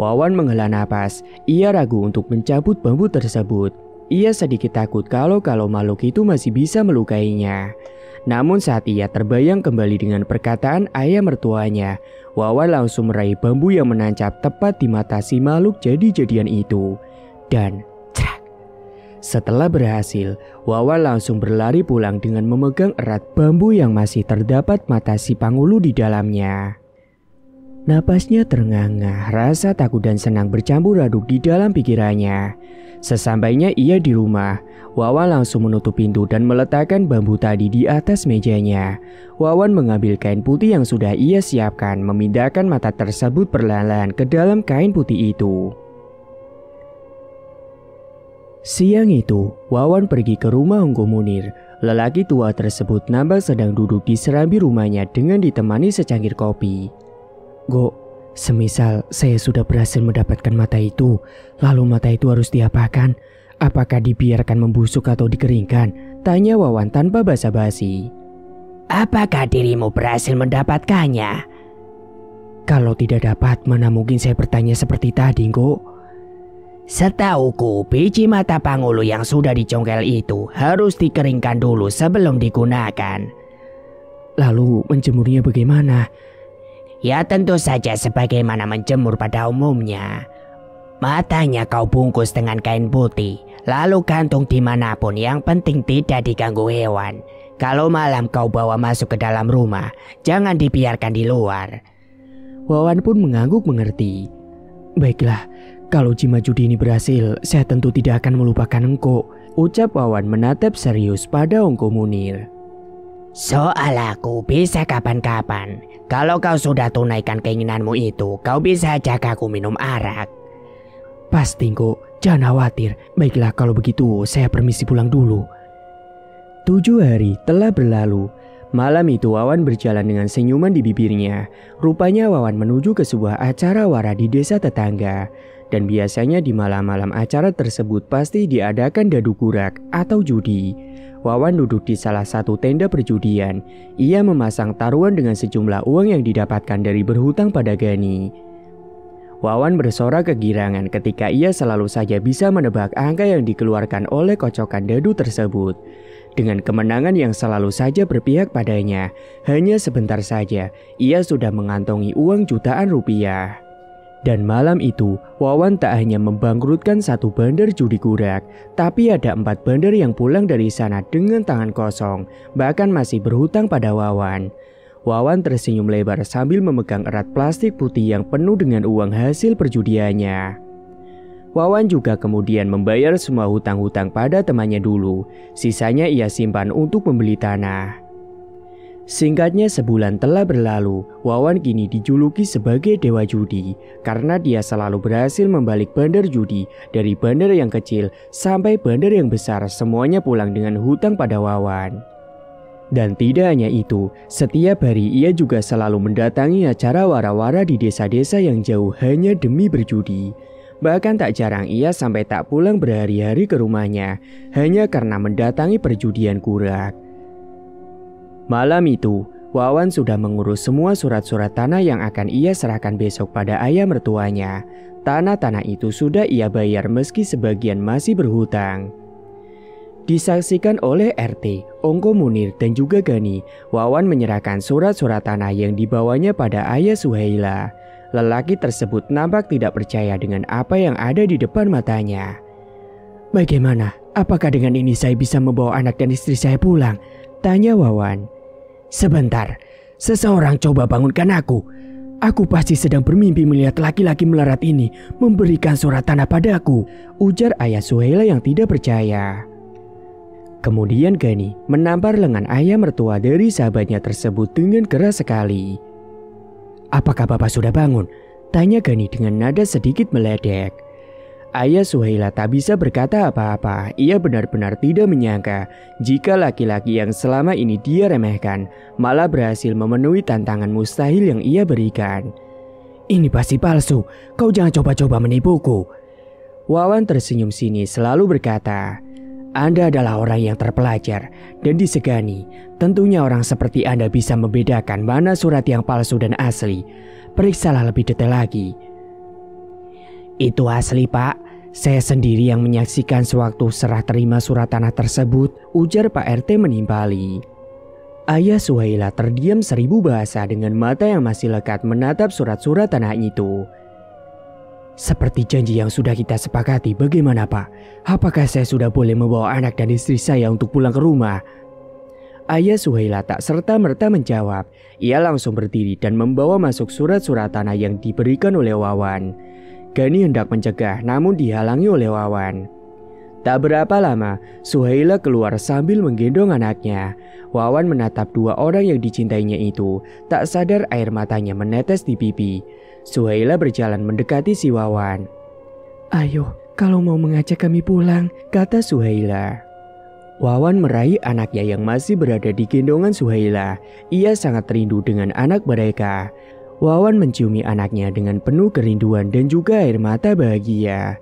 Wawan menghela napas, ia ragu untuk mencabut bambu tersebut. Ia sedikit takut kalau makhluk itu masih bisa melukainya. Namun saat ia terbayang kembali dengan perkataan ayah mertuanya, Wawan langsung meraih bambu yang menancap tepat di mata si makhluk jadi-jadian itu. Dan setelah berhasil, Wawan langsung berlari pulang dengan memegang erat bambu yang masih terdapat mata si Pangulu di dalamnya. Napasnya terengah-engah, rasa takut dan senang bercampur aduk di dalam pikirannya. Sesampainya ia di rumah, Wawan langsung menutup pintu dan meletakkan bambu tadi di atas mejanya. Wawan mengambil kain putih yang sudah ia siapkan, memindahkan mata tersebut perlahan-lahan ke dalam kain putih itu. Siang itu, Wawan pergi ke rumah Onggo Munir. Lelaki tua tersebut nampak sedang duduk di serambi rumahnya dengan ditemani secangkir kopi. Go, semisal saya sudah berhasil mendapatkan mata itu, lalu mata itu harus diapakan? Apakah dibiarkan membusuk atau dikeringkan? Tanya Wawan tanpa basa-basi. Apakah dirimu berhasil mendapatkannya? Kalau tidak dapat, mana mungkin saya bertanya seperti tadi, kok. Setauku, biji mata Pangulu yang sudah dicongkel itu harus dikeringkan dulu sebelum digunakan. Lalu menjemurnya bagaimana? Ya tentu saja sebagaimana menjemur pada umumnya. Matanya kau bungkus dengan kain putih, lalu gantung dimanapun, yang penting tidak diganggu hewan. Kalau malam kau bawa masuk ke dalam rumah, jangan dibiarkan di luar. Wawan pun mengangguk mengerti. Baiklah, kalau Jima judi ini berhasil, saya tentu tidak akan melupakan engkau, ucap Wawan menatap serius pada Ongko Munir. Soal aku bisa kapan-kapan. Kalau kau sudah tunaikan keinginanmu itu, kau bisa ajak aku minum arak. Pasti kok, jangan khawatir. Baiklah kalau begitu, saya permisi pulang dulu. 7 hari telah berlalu. Malam itu Wawan berjalan dengan senyuman di bibirnya. Rupanya Wawan menuju ke sebuah acara wara di desa tetangga. Dan biasanya di malam-malam acara tersebut pasti diadakan dadu kurak atau judi. Wawan duduk di salah satu tenda perjudian. Ia memasang taruhan dengan sejumlah uang yang didapatkan dari berhutang pada Gani. Wawan bersorak kegirangan ketika ia selalu saja bisa menebak angka yang dikeluarkan oleh kocokan dadu tersebut. Dengan kemenangan yang selalu saja berpihak padanya, hanya sebentar saja ia sudah mengantongi uang jutaan rupiah. Dan malam itu, Wawan tak hanya membangkrutkan satu bandar judi kurak, tapi ada 4 bandar yang pulang dari sana dengan tangan kosong, bahkan masih berhutang pada Wawan. Wawan tersenyum lebar sambil memegang erat plastik putih yang penuh dengan uang hasil perjudiannya. Wawan juga kemudian membayar semua hutang-hutang pada temannya dulu. Sisanya ia simpan untuk membeli tanah. Singkatnya sebulan telah berlalu. Wawan kini dijuluki sebagai dewa judi karena dia selalu berhasil membalik bandar judi dari bandar yang kecil sampai bandar yang besar, semuanya pulang dengan hutang pada Wawan. Dan tidak hanya itu, setiap hari ia juga selalu mendatangi acara wara-wara di desa-desa yang jauh hanya demi berjudi. Bahkan tak jarang ia sampai tak pulang berhari-hari ke rumahnya hanya karena mendatangi perjudian kurak. Malam itu, Wawan sudah mengurus semua surat-surat tanah yang akan ia serahkan besok pada ayah mertuanya. Tanah-tanah itu sudah ia bayar meski sebagian masih berhutang. Disaksikan oleh RT, Ongko Munir dan juga Gani, Wawan menyerahkan surat-surat tanah yang dibawanya pada ayah Suhaila. Lelaki tersebut nampak tidak percaya dengan apa yang ada di depan matanya. Bagaimana? Apakah dengan ini saya bisa membawa anak dan istri saya pulang? Tanya Wawan. Sebentar, seseorang coba bangunkan aku. Aku pasti sedang bermimpi melihat laki-laki melarat ini memberikan surat tanah padaku, ujar ayah Suhaila yang tidak percaya. Kemudian Gani menampar lengan ayah mertua dari sahabatnya tersebut dengan keras sekali. Apakah Bapak sudah bangun? Tanya Gani dengan nada sedikit meledek. Ayah Suhaila tak bisa berkata apa-apa. Ia benar-benar tidak menyangka jika laki-laki yang selama ini dia remehkan malah berhasil memenuhi tantangan mustahil yang ia berikan. Ini pasti palsu, kau jangan coba-coba menipuku. Wawan tersenyum sinis selalu berkata, Anda adalah orang yang terpelajar dan disegani. Tentunya orang seperti Anda bisa membedakan mana surat yang palsu dan asli. Periksalah lebih detail lagi. Itu asli, Pak. Saya sendiri yang menyaksikan sewaktu serah terima surat tanah tersebut, ujar Pak RT menimpali. Ayah Suhaila terdiam 1000 bahasa dengan mata yang masih lekat menatap surat-surat tanah itu. Seperti janji yang sudah kita sepakati, bagaimana Pak? Apakah saya sudah boleh membawa anak dan istri saya untuk pulang ke rumah? Ayah Suhaila tak serta-merta menjawab. Ia langsung berdiri dan membawa masuk surat-surat tanah yang diberikan oleh Wawan. Gani hendak mencegah namun dihalangi oleh Wawan. Tak berapa lama, Suhaila keluar sambil menggendong anaknya. Wawan menatap 2 orang yang dicintainya itu, tak sadar air matanya menetes di pipi. Suhaila berjalan mendekati si Wawan. Ayo, kalau mau mengajak kami pulang, kata Suhaila. Wawan meraih anaknya yang masih berada di gendongan Suhaila. Ia sangat rindu dengan anak mereka. Wawan menciumi anaknya dengan penuh kerinduan dan juga air mata bahagia.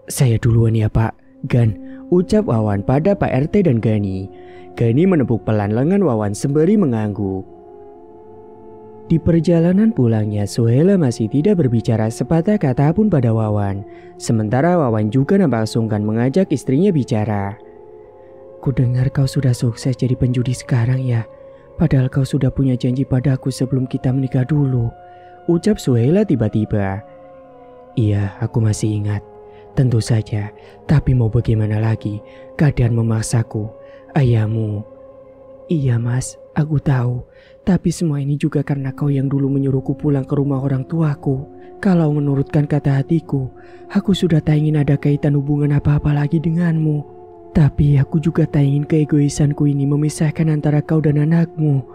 Saya duluan ya Pak. Gan, ucap Wawan pada Pak RT dan Gani. Gani menepuk pelan lengan Wawan sembari mengangguk. Di perjalanan pulangnya, Suhaila masih tidak berbicara sepatah kata pun pada Wawan. Sementara Wawan juga nampak sungkan mengajak istrinya bicara. Kudengar kau sudah sukses jadi penjudi sekarang ya. Padahal kau sudah punya janji padaku sebelum kita menikah dulu, ucap Suhaila tiba-tiba. Iya, aku masih ingat. Tentu saja, tapi mau bagaimana lagi, keadaan memaksaku. Ayahmu. Iya mas, aku tahu. Tapi semua ini juga karena kau yang dulu menyuruhku pulang ke rumah orang tuaku. Kalau menurutkan kata hatiku, aku sudah tak ingin ada kaitan hubungan apa-apa lagi denganmu. Tapi aku juga tak ingin keegoisanku ini memisahkan antara kau dan anakmu.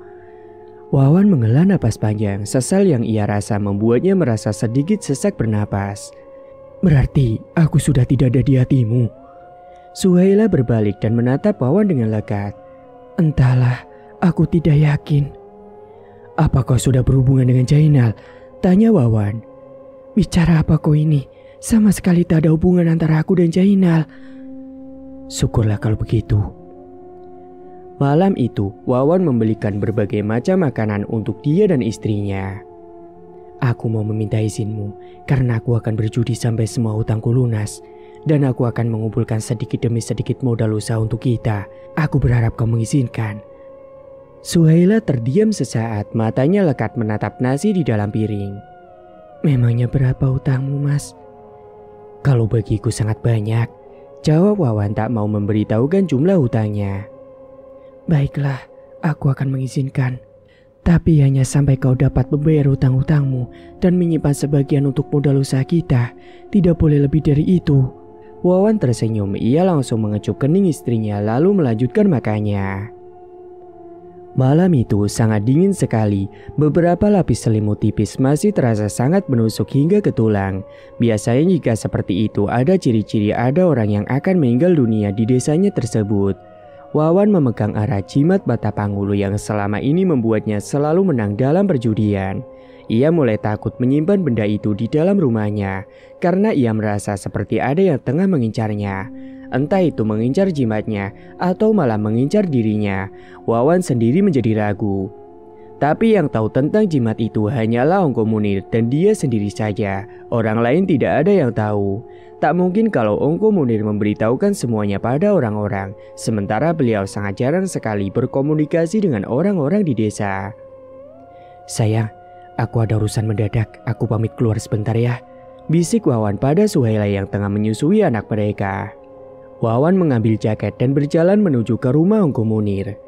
Wawan menghela napas panjang, sesal yang ia rasa membuatnya merasa sedikit sesak bernapas. Berarti aku sudah tidak ada di hatimu. Suhaila berbalik dan menatap Wawan dengan lekat. Entahlah, aku tidak yakin. Apa kau sudah berhubungan dengan Jainal? Tanya Wawan. Bicara apa kau ini? Sama sekali tak ada hubungan antara aku dan Jainal. Syukurlah kalau begitu. Malam itu, Wawan membelikan berbagai macam makanan untuk dia dan istrinya. Aku mau meminta izinmu, karena aku akan berjudi sampai semua hutangku lunas. Dan aku akan mengumpulkan sedikit demi sedikit modal usaha untuk kita. Aku berharap kau mengizinkan. Suhaila terdiam sesaat, matanya lekat menatap nasi di dalam piring. Memangnya berapa hutangmu mas? Kalau bagiku sangat banyak, jawab Wawan tak mau memberitahukan jumlah hutangnya. Baiklah, aku akan mengizinkan. Tapi hanya sampai kau dapat membayar hutang-hutangmu dan menyimpan sebagian untuk modal usaha kita. Tidak boleh lebih dari itu. Wawan tersenyum, ia langsung mengecup kening istrinya lalu melanjutkan makannya. Malam itu sangat dingin sekali, beberapa lapis selimut tipis masih terasa sangat menusuk hingga ke tulang. Biasanya jika seperti itu ada ciri-ciri ada orang yang akan meninggal dunia di desanya tersebut. Wawan memegang arah jimat bata Pangulu yang selama ini membuatnya selalu menang dalam perjudian. Ia mulai takut menyimpan benda itu di dalam rumahnya karena ia merasa seperti ada yang tengah mengincarnya. Entah itu mengincar jimatnya atau malah mengincar dirinya. Wawan sendiri menjadi ragu. Tapi yang tahu tentang jimat itu hanyalah Ongko Munir dan dia sendiri saja. Orang lain tidak ada yang tahu. Tak mungkin kalau Ongko Munir memberitahukan semuanya pada orang-orang. Sementara beliau sangat jarang sekali berkomunikasi dengan orang-orang di desa. Sayang, aku ada urusan mendadak, aku pamit keluar sebentar ya. Bisik Wawan pada Suhaila yang tengah menyusui anak mereka. Wawan mengambil jaket dan berjalan menuju ke rumah Ongko Munir.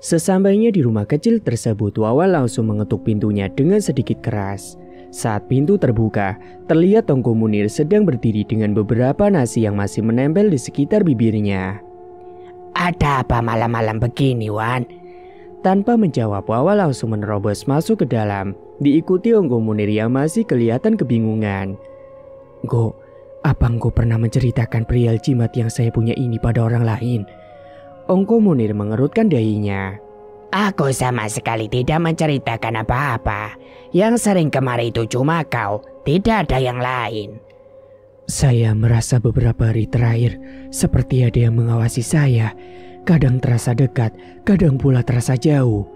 Sesampainya di rumah kecil tersebut, Wawan langsung mengetuk pintunya dengan sedikit keras. Saat pintu terbuka, terlihat Ongko Munir sedang berdiri dengan beberapa nasi yang masih menempel di sekitar bibirnya. Ada apa malam-malam begini, Wan? Tanpa menjawab, Wawan langsung menerobos masuk ke dalam, diikuti Ongko Munir yang masih kelihatan kebingungan. Go, apa engkau pernah menceritakan perihal jimat yang saya punya ini pada orang lain? Ongko Munir mengerutkan dahinya. Aku sama sekali tidak menceritakan apa-apa. Yang sering kemari itu cuma kau, tidak ada yang lain. Saya merasa beberapa hari terakhir seperti ada yang mengawasi saya. Kadang terasa dekat, kadang pula terasa jauh.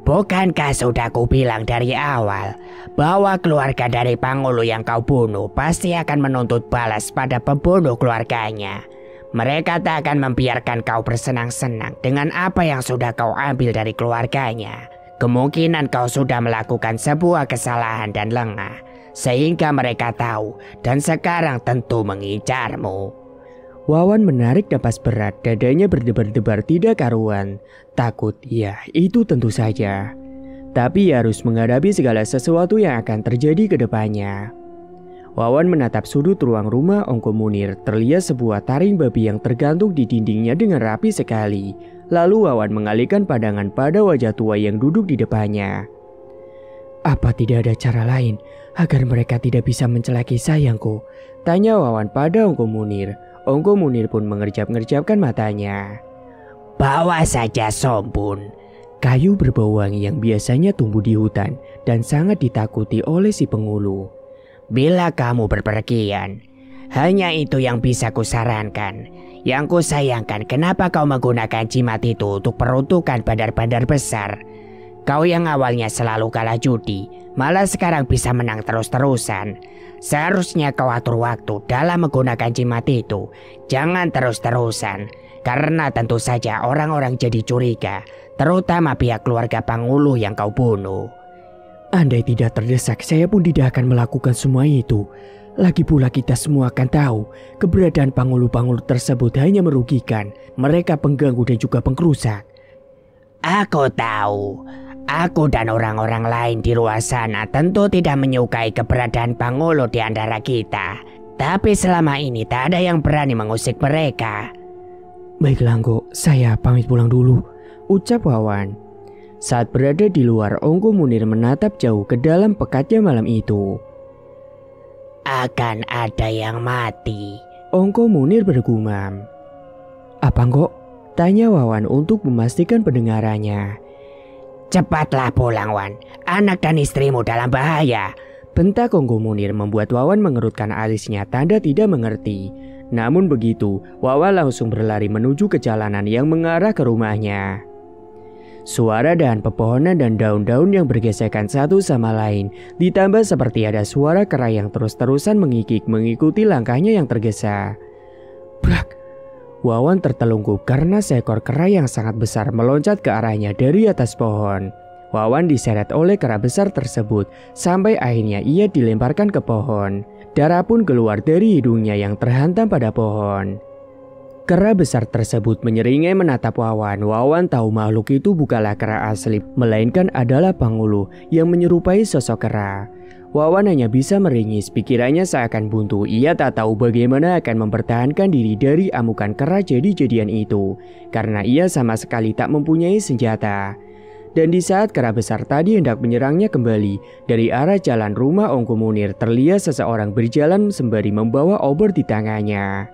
Bukankah sudah kubilang dari awal bahwa keluarga dari Pangulu yang kau bunuh pasti akan menuntut balas pada pembunuh keluarganya. Mereka tak akan membiarkan kau bersenang-senang dengan apa yang sudah kau ambil dari keluarganya. Kemungkinan kau sudah melakukan sebuah kesalahan dan lengah, sehingga mereka tahu dan sekarang tentu mengincarmu. Wawan menarik napas berat, dadanya berdebar-debar tidak karuan. Takut, ya itu tentu saja. Tapi harus menghadapi segala sesuatu yang akan terjadi ke depannya. Wawan menatap sudut ruang rumah Ongko Munir, terlihat sebuah taring babi yang tergantung di dindingnya dengan rapi sekali. Lalu Wawan mengalihkan pandangan pada wajah tua yang duduk di depannya. Apa tidak ada cara lain agar mereka tidak bisa mencelakai sayangku? Tanya Wawan pada Ongko Munir. Ongko Munir pun mengerjap-ngerjapkan matanya. Bawa saja Sompun, kayu berbau wangi yang biasanya tumbuh di hutan dan sangat ditakuti oleh si Pengulu. Bila kamu berpergian, Hanya itu yang bisa kusarankan. Yang kusayangkan kenapa kau menggunakan jimat itu untuk peruntukan bandar-bandar besar. Kau yang awalnya selalu kalah judi, malah sekarang bisa menang terus-terusan. Seharusnya kau atur waktu dalam menggunakan jimat itu. Jangan terus-terusan, karena tentu saja orang-orang jadi curiga, terutama pihak keluarga Pangulu yang kau bunuh. Andai tidak terdesak, saya pun tidak akan melakukan semua itu. Lagi pula kita semua akan tahu, keberadaan Pangulu-Pangulu tersebut hanya merugikan. Mereka pengganggu dan juga pengrusak. Aku tahu. Aku dan orang-orang lain di luar sana tentu tidak menyukai keberadaan Pangulu di antara kita. Tapi selama ini tak ada yang berani mengusik mereka. Baiklah Anggo, saya pamit pulang dulu, ucap Wawan. Saat berada di luar, Ongko Munir menatap jauh ke dalam pekatnya malam itu. Akan ada yang mati, Ongko Munir bergumam. Apa Anggo? Tanya Wawan untuk memastikan pendengarannya. Cepatlah pulang Wan, anak dan istrimu dalam bahaya. Bentak Ongko Munir membuat Wawan mengerutkan alisnya tanda tidak mengerti. Namun begitu, Wawan langsung berlari menuju ke jalanan yang mengarah ke rumahnya. Suara dahan pepohonan dan daun-daun yang bergesekan satu sama lain, ditambah seperti ada suara kera yang terus-terusan mengikik mengikuti langkahnya yang tergesa. Brak! Wawan tertelungkup karena seekor kera yang sangat besar meloncat ke arahnya dari atas pohon. Wawan diseret oleh kera besar tersebut sampai akhirnya ia dilemparkan ke pohon. Darah pun keluar dari hidungnya yang terhantam pada pohon. Kera besar tersebut menyeringai menatap Wawan. Wawan tahu makhluk itu bukanlah kera asli, melainkan adalah Pangulu yang menyerupai sosok kera. Wawan hanya bisa meringis, pikirannya seakan buntu. Ia tak tahu bagaimana akan mempertahankan diri dari amukan kera jadi-jadian itu, karena ia sama sekali tak mempunyai senjata. Dan di saat kera besar tadi hendak menyerangnya kembali, dari arah jalan rumah Ongko Munir terlihat seseorang berjalan sembari membawa obor di tangannya.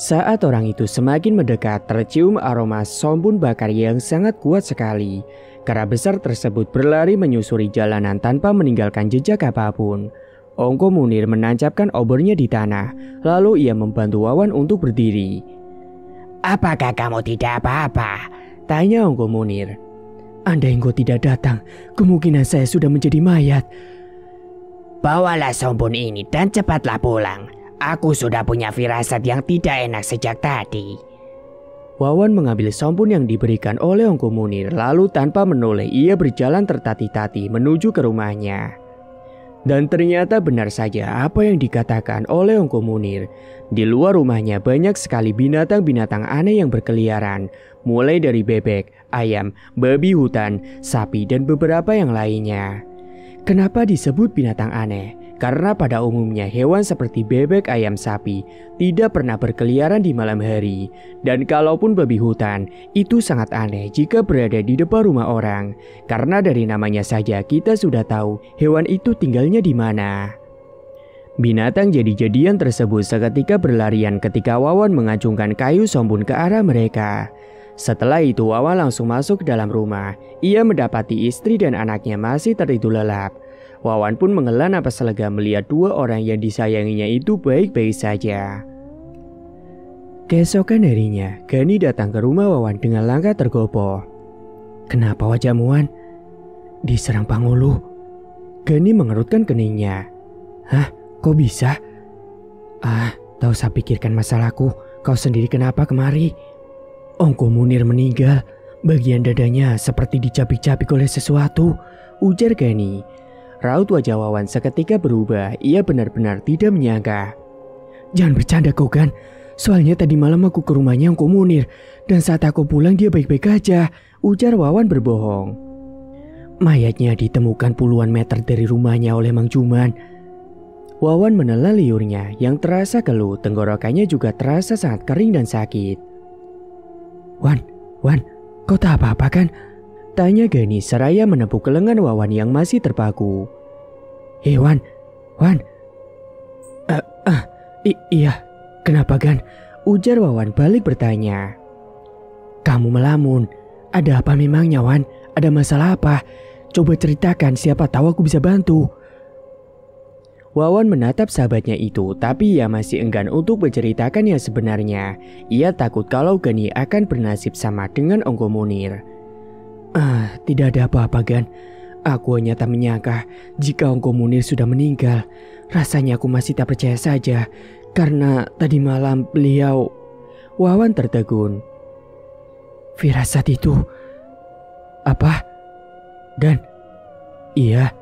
Saat orang itu semakin mendekat, tercium aroma sombun bakar yang sangat kuat sekali. Kera besar tersebut berlari menyusuri jalanan tanpa meninggalkan jejak apapun. Ongko Munir menancapkan obornya di tanah, lalu ia membantu Wawan untuk berdiri. Apakah kamu tidak apa-apa? Tanya Ongko Munir. Andai engkau tidak datang, kemungkinan saya sudah menjadi mayat. Bawalah sombun ini dan cepatlah pulang. Aku sudah punya firasat yang tidak enak sejak tadi. Wawan mengambil sompun yang diberikan oleh Ongko Munir, lalu tanpa menoleh ia berjalan tertati-tati menuju ke rumahnya. Dan ternyata benar saja apa yang dikatakan oleh Ongko Munir. Di luar rumahnya banyak sekali binatang-binatang aneh yang berkeliaran, mulai dari bebek, ayam, babi hutan, sapi, dan beberapa yang lainnya. Kenapa disebut binatang aneh? Karena pada umumnya hewan seperti bebek, ayam, sapi tidak pernah berkeliaran di malam hari. Dan kalaupun babi hutan, itu sangat aneh jika berada di depan rumah orang. Karena dari namanya saja kita sudah tahu hewan itu tinggalnya di mana. Binatang jadi-jadian tersebut seketika berlarian ketika Wawan mengacungkan kayu sombun ke arah mereka. Setelah itu Wawan langsung masuk ke dalam rumah. Ia mendapati istri dan anaknya masih tertidur lelap. Wawan pun menghela napas lega melihat dua orang yang disayanginya itu baik-baik saja. Keesokan harinya, Gani datang ke rumah Wawan dengan langkah tergopoh. Kenapa wajahmu, Wan? Diserang Pangulu. Gani mengerutkan keningnya. Hah? Kok bisa? Tak usah pikirkan masalahku. Kau sendiri kenapa kemari? Ongko Munir meninggal. Bagian dadanya seperti dicapik-capik oleh sesuatu, ujar Gani. Raut wajah Wawan seketika berubah. Ia benar-benar tidak menyangka. Jangan bercanda kau kan. Soalnya tadi malam aku ke rumahnya Ongko Munir, dan saat aku pulang dia baik-baik aja, ujar Wawan berbohong. Mayatnya ditemukan puluhan meter dari rumahnya oleh Mang Juman. Wawan menelan liurnya yang terasa keluh. Tenggorokannya juga terasa sangat kering dan sakit. Wan, kau tak apa-apa kan? Tanya Gani seraya menepuk lengan Wawan yang masih terpaku. Hei Wan. Iya, kenapa Gan? Ujar Wawan balik bertanya. Kamu melamun. Ada apa memangnya Wan? Ada masalah apa? Coba ceritakan, siapa tahu aku bisa bantu. Wawan menatap sahabatnya itu, tapi ia masih enggan untuk menceritakan yang sebenarnya. Ia takut kalau Gani akan bernasib sama dengan Ongko Munir. Tidak ada apa-apa, Gan. Aku hanya tak menyangka jika Ongko Munir sudah meninggal. Rasanya aku masih tak percaya saja, karena tadi malam beliau... Wawan tertegun. Firasat itu... Apa? Gan? Iya.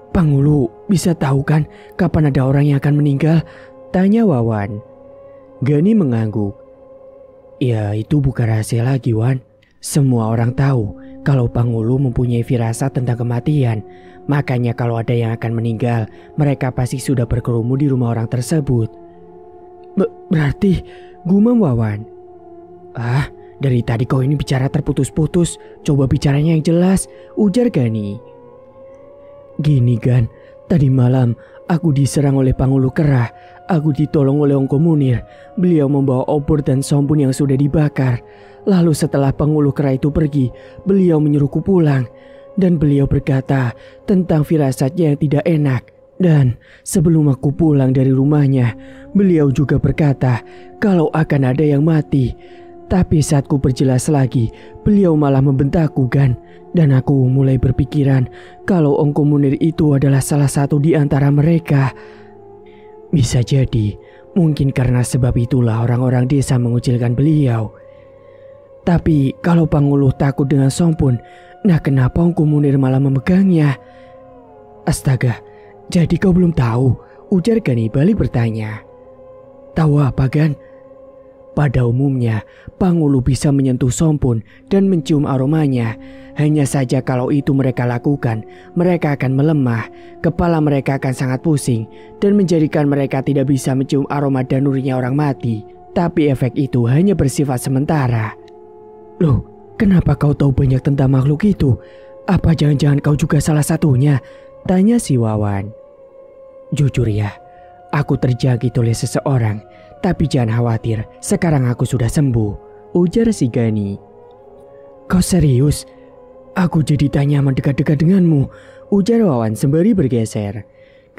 Pangulu bisa tahu kan kapan ada orang yang akan meninggal? Tanya Wawan. Gani mengangguk. Ya, itu bukan rahasia lagi, Wan. Semua orang tahu kalau Pangulu mempunyai firasat tentang kematian. Makanya kalau ada yang akan meninggal, mereka pasti sudah berkerumun di rumah orang tersebut. Berarti, gumam Wawan. Dari tadi kau ini bicara terputus-putus. Coba bicaranya yang jelas, ujar Gani. Gini, Gan, tadi malam aku diserang oleh Pangulu Kerah. Aku ditolong oleh Ongko Munir. Beliau membawa obor dan sompun yang sudah dibakar. Lalu setelah Pangulu Kerah itu pergi, beliau menyuruhku pulang. Dan beliau berkata tentang firasatnya yang tidak enak. Dan sebelum aku pulang dari rumahnya, beliau juga berkata kalau akan ada yang mati. Tapi saat ku perjelas lagi, beliau malah membentakku, Gan. Dan aku mulai berpikiran kalau Ongko Munir itu adalah salah satu di antara mereka. Bisa jadi, mungkin karena sebab itulah orang-orang desa mengucilkan beliau. Tapi kalau Pangulu takut dengan sompun, nah kenapa Ongko Munir malah memegangnya? Astaga, jadi kau belum tahu? Ujar Gani balik bertanya. Tahu apa, Gan? Pada umumnya, Pangulu bisa menyentuh sompun dan mencium aromanya. Hanya saja kalau itu mereka lakukan, mereka akan melemah, kepala mereka akan sangat pusing, dan menjadikan mereka tidak bisa mencium aroma danurinya orang mati. Tapi efek itu hanya bersifat sementara. Loh, kenapa kau tahu banyak tentang makhluk itu? Apa jangan-jangan kau juga salah satunya? Tanya si Wawan. Jujur ya, aku terjangkit oleh seseorang. Tapi jangan khawatir, sekarang aku sudah sembuh, ujar si Gani. Kau serius? Aku jadi tak nyaman dekat-dekat denganmu, ujar Wawan sembari bergeser.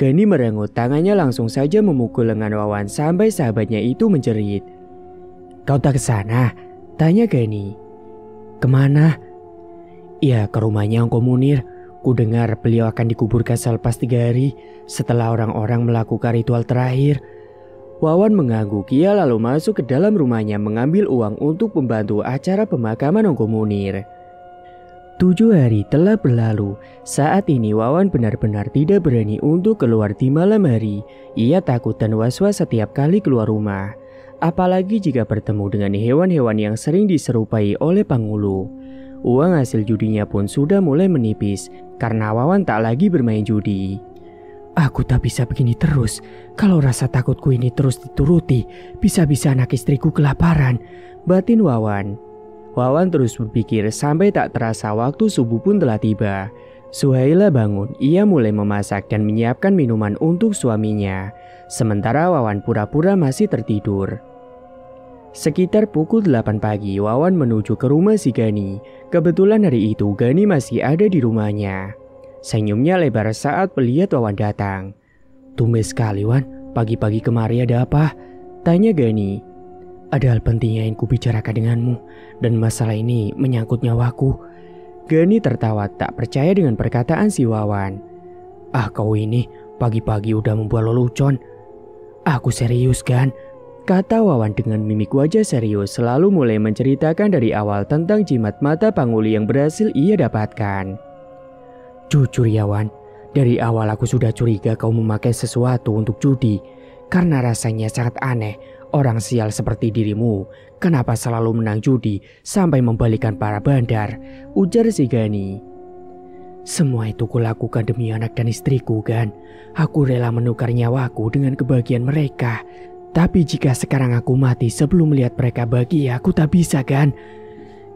Gani merengut, tangannya langsung saja memukul lengan Wawan sampai sahabatnya itu menjerit. Kau tak ke sana? Tanya Gani. Kemana? Ya, ke rumahnya Ongko Munir. Ku dengar beliau akan dikuburkan selepas 3 hari setelah orang-orang melakukan ritual terakhir. Wawan mengangguk, ia lalu masuk ke dalam rumahnya mengambil uang untuk membantu acara pemakaman Ongko Munir. 7 hari telah berlalu. Saat ini Wawan benar-benar tidak berani untuk keluar di malam hari. Ia takut dan was-was setiap kali keluar rumah. Apalagi jika bertemu dengan hewan-hewan yang sering diserupai oleh Pangulu. Uang hasil judinya pun sudah mulai menipis karena Wawan tak lagi bermain judi. Aku tak bisa begini terus. Kalau rasa takutku ini terus dituruti, bisa-bisa anak istriku kelaparan, batin Wawan. Wawan terus berpikir sampai tak terasa waktu subuh pun telah tiba. Suhaila bangun, ia mulai memasak dan menyiapkan minuman untuk suaminya. Sementara Wawan pura-pura masih tertidur. Sekitar pukul 8 pagi, Wawan menuju ke rumah si Gani. Kebetulan hari itu Gani masih ada di rumahnya. Senyumnya lebar saat melihat Wawan datang. Tumben sekali, Wan. Pagi-pagi kemari ada apa? Tanya Gani. Ada hal penting yang ingin kubicarakan denganmu, dan masalah ini menyangkut nyawaku. Gani tertawa tak percaya dengan perkataan si Wawan. Kau ini pagi-pagi udah membuat lelucon. Aku serius, kan? Kata Wawan dengan mimik wajah serius, selalu mulai menceritakan dari awal tentang jimat mata Panguli yang berhasil ia dapatkan. Jujur ya, Wan, dari awal aku sudah curiga kau memakai sesuatu untuk judi. Karena rasanya sangat aneh, orang sial seperti dirimu, kenapa selalu menang judi sampai membalikan para bandar, ujar si Gani. Semua itu kulakukan demi anak dan istriku, kan? Aku rela menukar nyawaku dengan kebahagiaan mereka. Tapi jika sekarang aku mati sebelum melihat mereka bahagia, aku tak bisa, kan?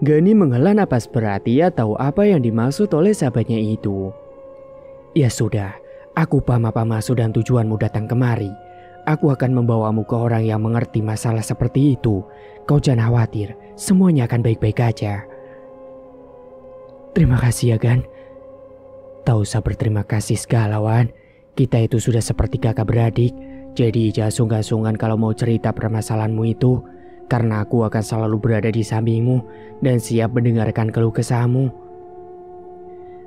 Gani menghela napas berat, ia tahu apa yang dimaksud oleh sahabatnya itu. Ya sudah, aku paham apa maksud dan tujuanmu datang kemari. Aku akan membawamu ke orang yang mengerti masalah seperti itu. Kau jangan khawatir, semuanya akan baik-baik aja. Terima kasih ya, Gan. Tak usah berterima kasih segala, Wan. Kita itu sudah seperti kakak beradik, jadi jangan sungkan-sungkan kalau mau cerita permasalahanmu itu, karena aku akan selalu berada di sampingmu dan siap mendengarkan keluh kesahmu.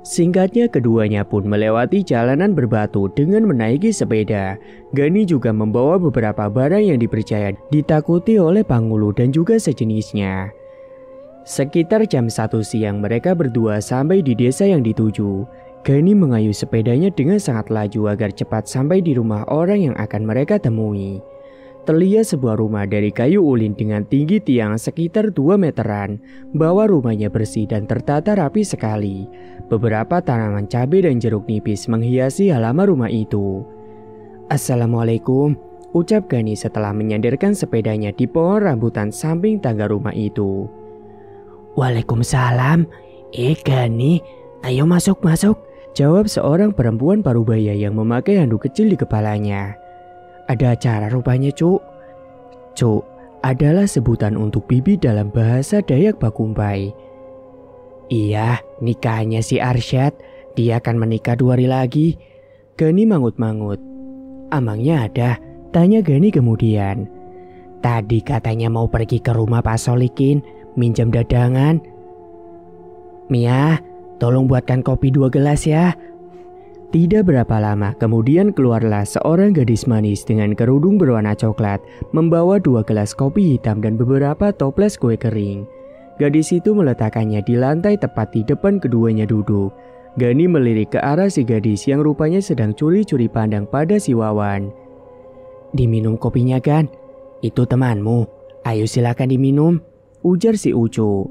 Singkatnya keduanya pun melewati jalanan berbatu dengan menaiki sepeda. Gani juga membawa beberapa barang yang dipercaya ditakuti oleh Pangulu dan juga sejenisnya. Sekitar jam 1 siang mereka berdua sampai di desa yang dituju. Gani mengayuh sepedanya dengan sangat laju agar cepat sampai di rumah orang yang akan mereka temui. Terlihat sebuah rumah dari kayu ulin dengan tinggi tiang sekitar 2 meteran. Bahwa rumahnya bersih dan tertata rapi sekali. Beberapa tanaman cabai dan jeruk nipis menghiasi halaman rumah itu. "Assalamualaikum," ucap Gani setelah menyandarkan sepedanya di pohon rambutan samping tangga rumah itu. "Waalaikumsalam. Gani, ayo masuk. Jawab seorang perempuan parubaya yang memakai handuk kecil di kepalanya. "Ada acara rupanya, Cuk." Cuk adalah sebutan untuk bibi dalam bahasa Dayak Bakumpai. "Iya, nikahnya si Arsyad. Dia akan menikah 2 hari lagi." Gani mangut-mangut. "Amangnya ada?" tanya Gani kemudian. "Tadi katanya mau pergi ke rumah Pak Solikin, minjem dagangan." "Mia, tolong buatkan kopi 2 gelas ya." Tidak berapa lama kemudian keluarlah seorang gadis manis dengan kerudung berwarna coklat, membawa 2 gelas kopi hitam dan beberapa toples kue kering. Gadis itu meletakkannya di lantai tepat di depan keduanya duduk. Gani melirik ke arah si gadis yang rupanya sedang curi-curi pandang pada si Wawan. "Diminum kopinya, Gan. Itu temanmu. Ayo silakan diminum," ujar si Ucu.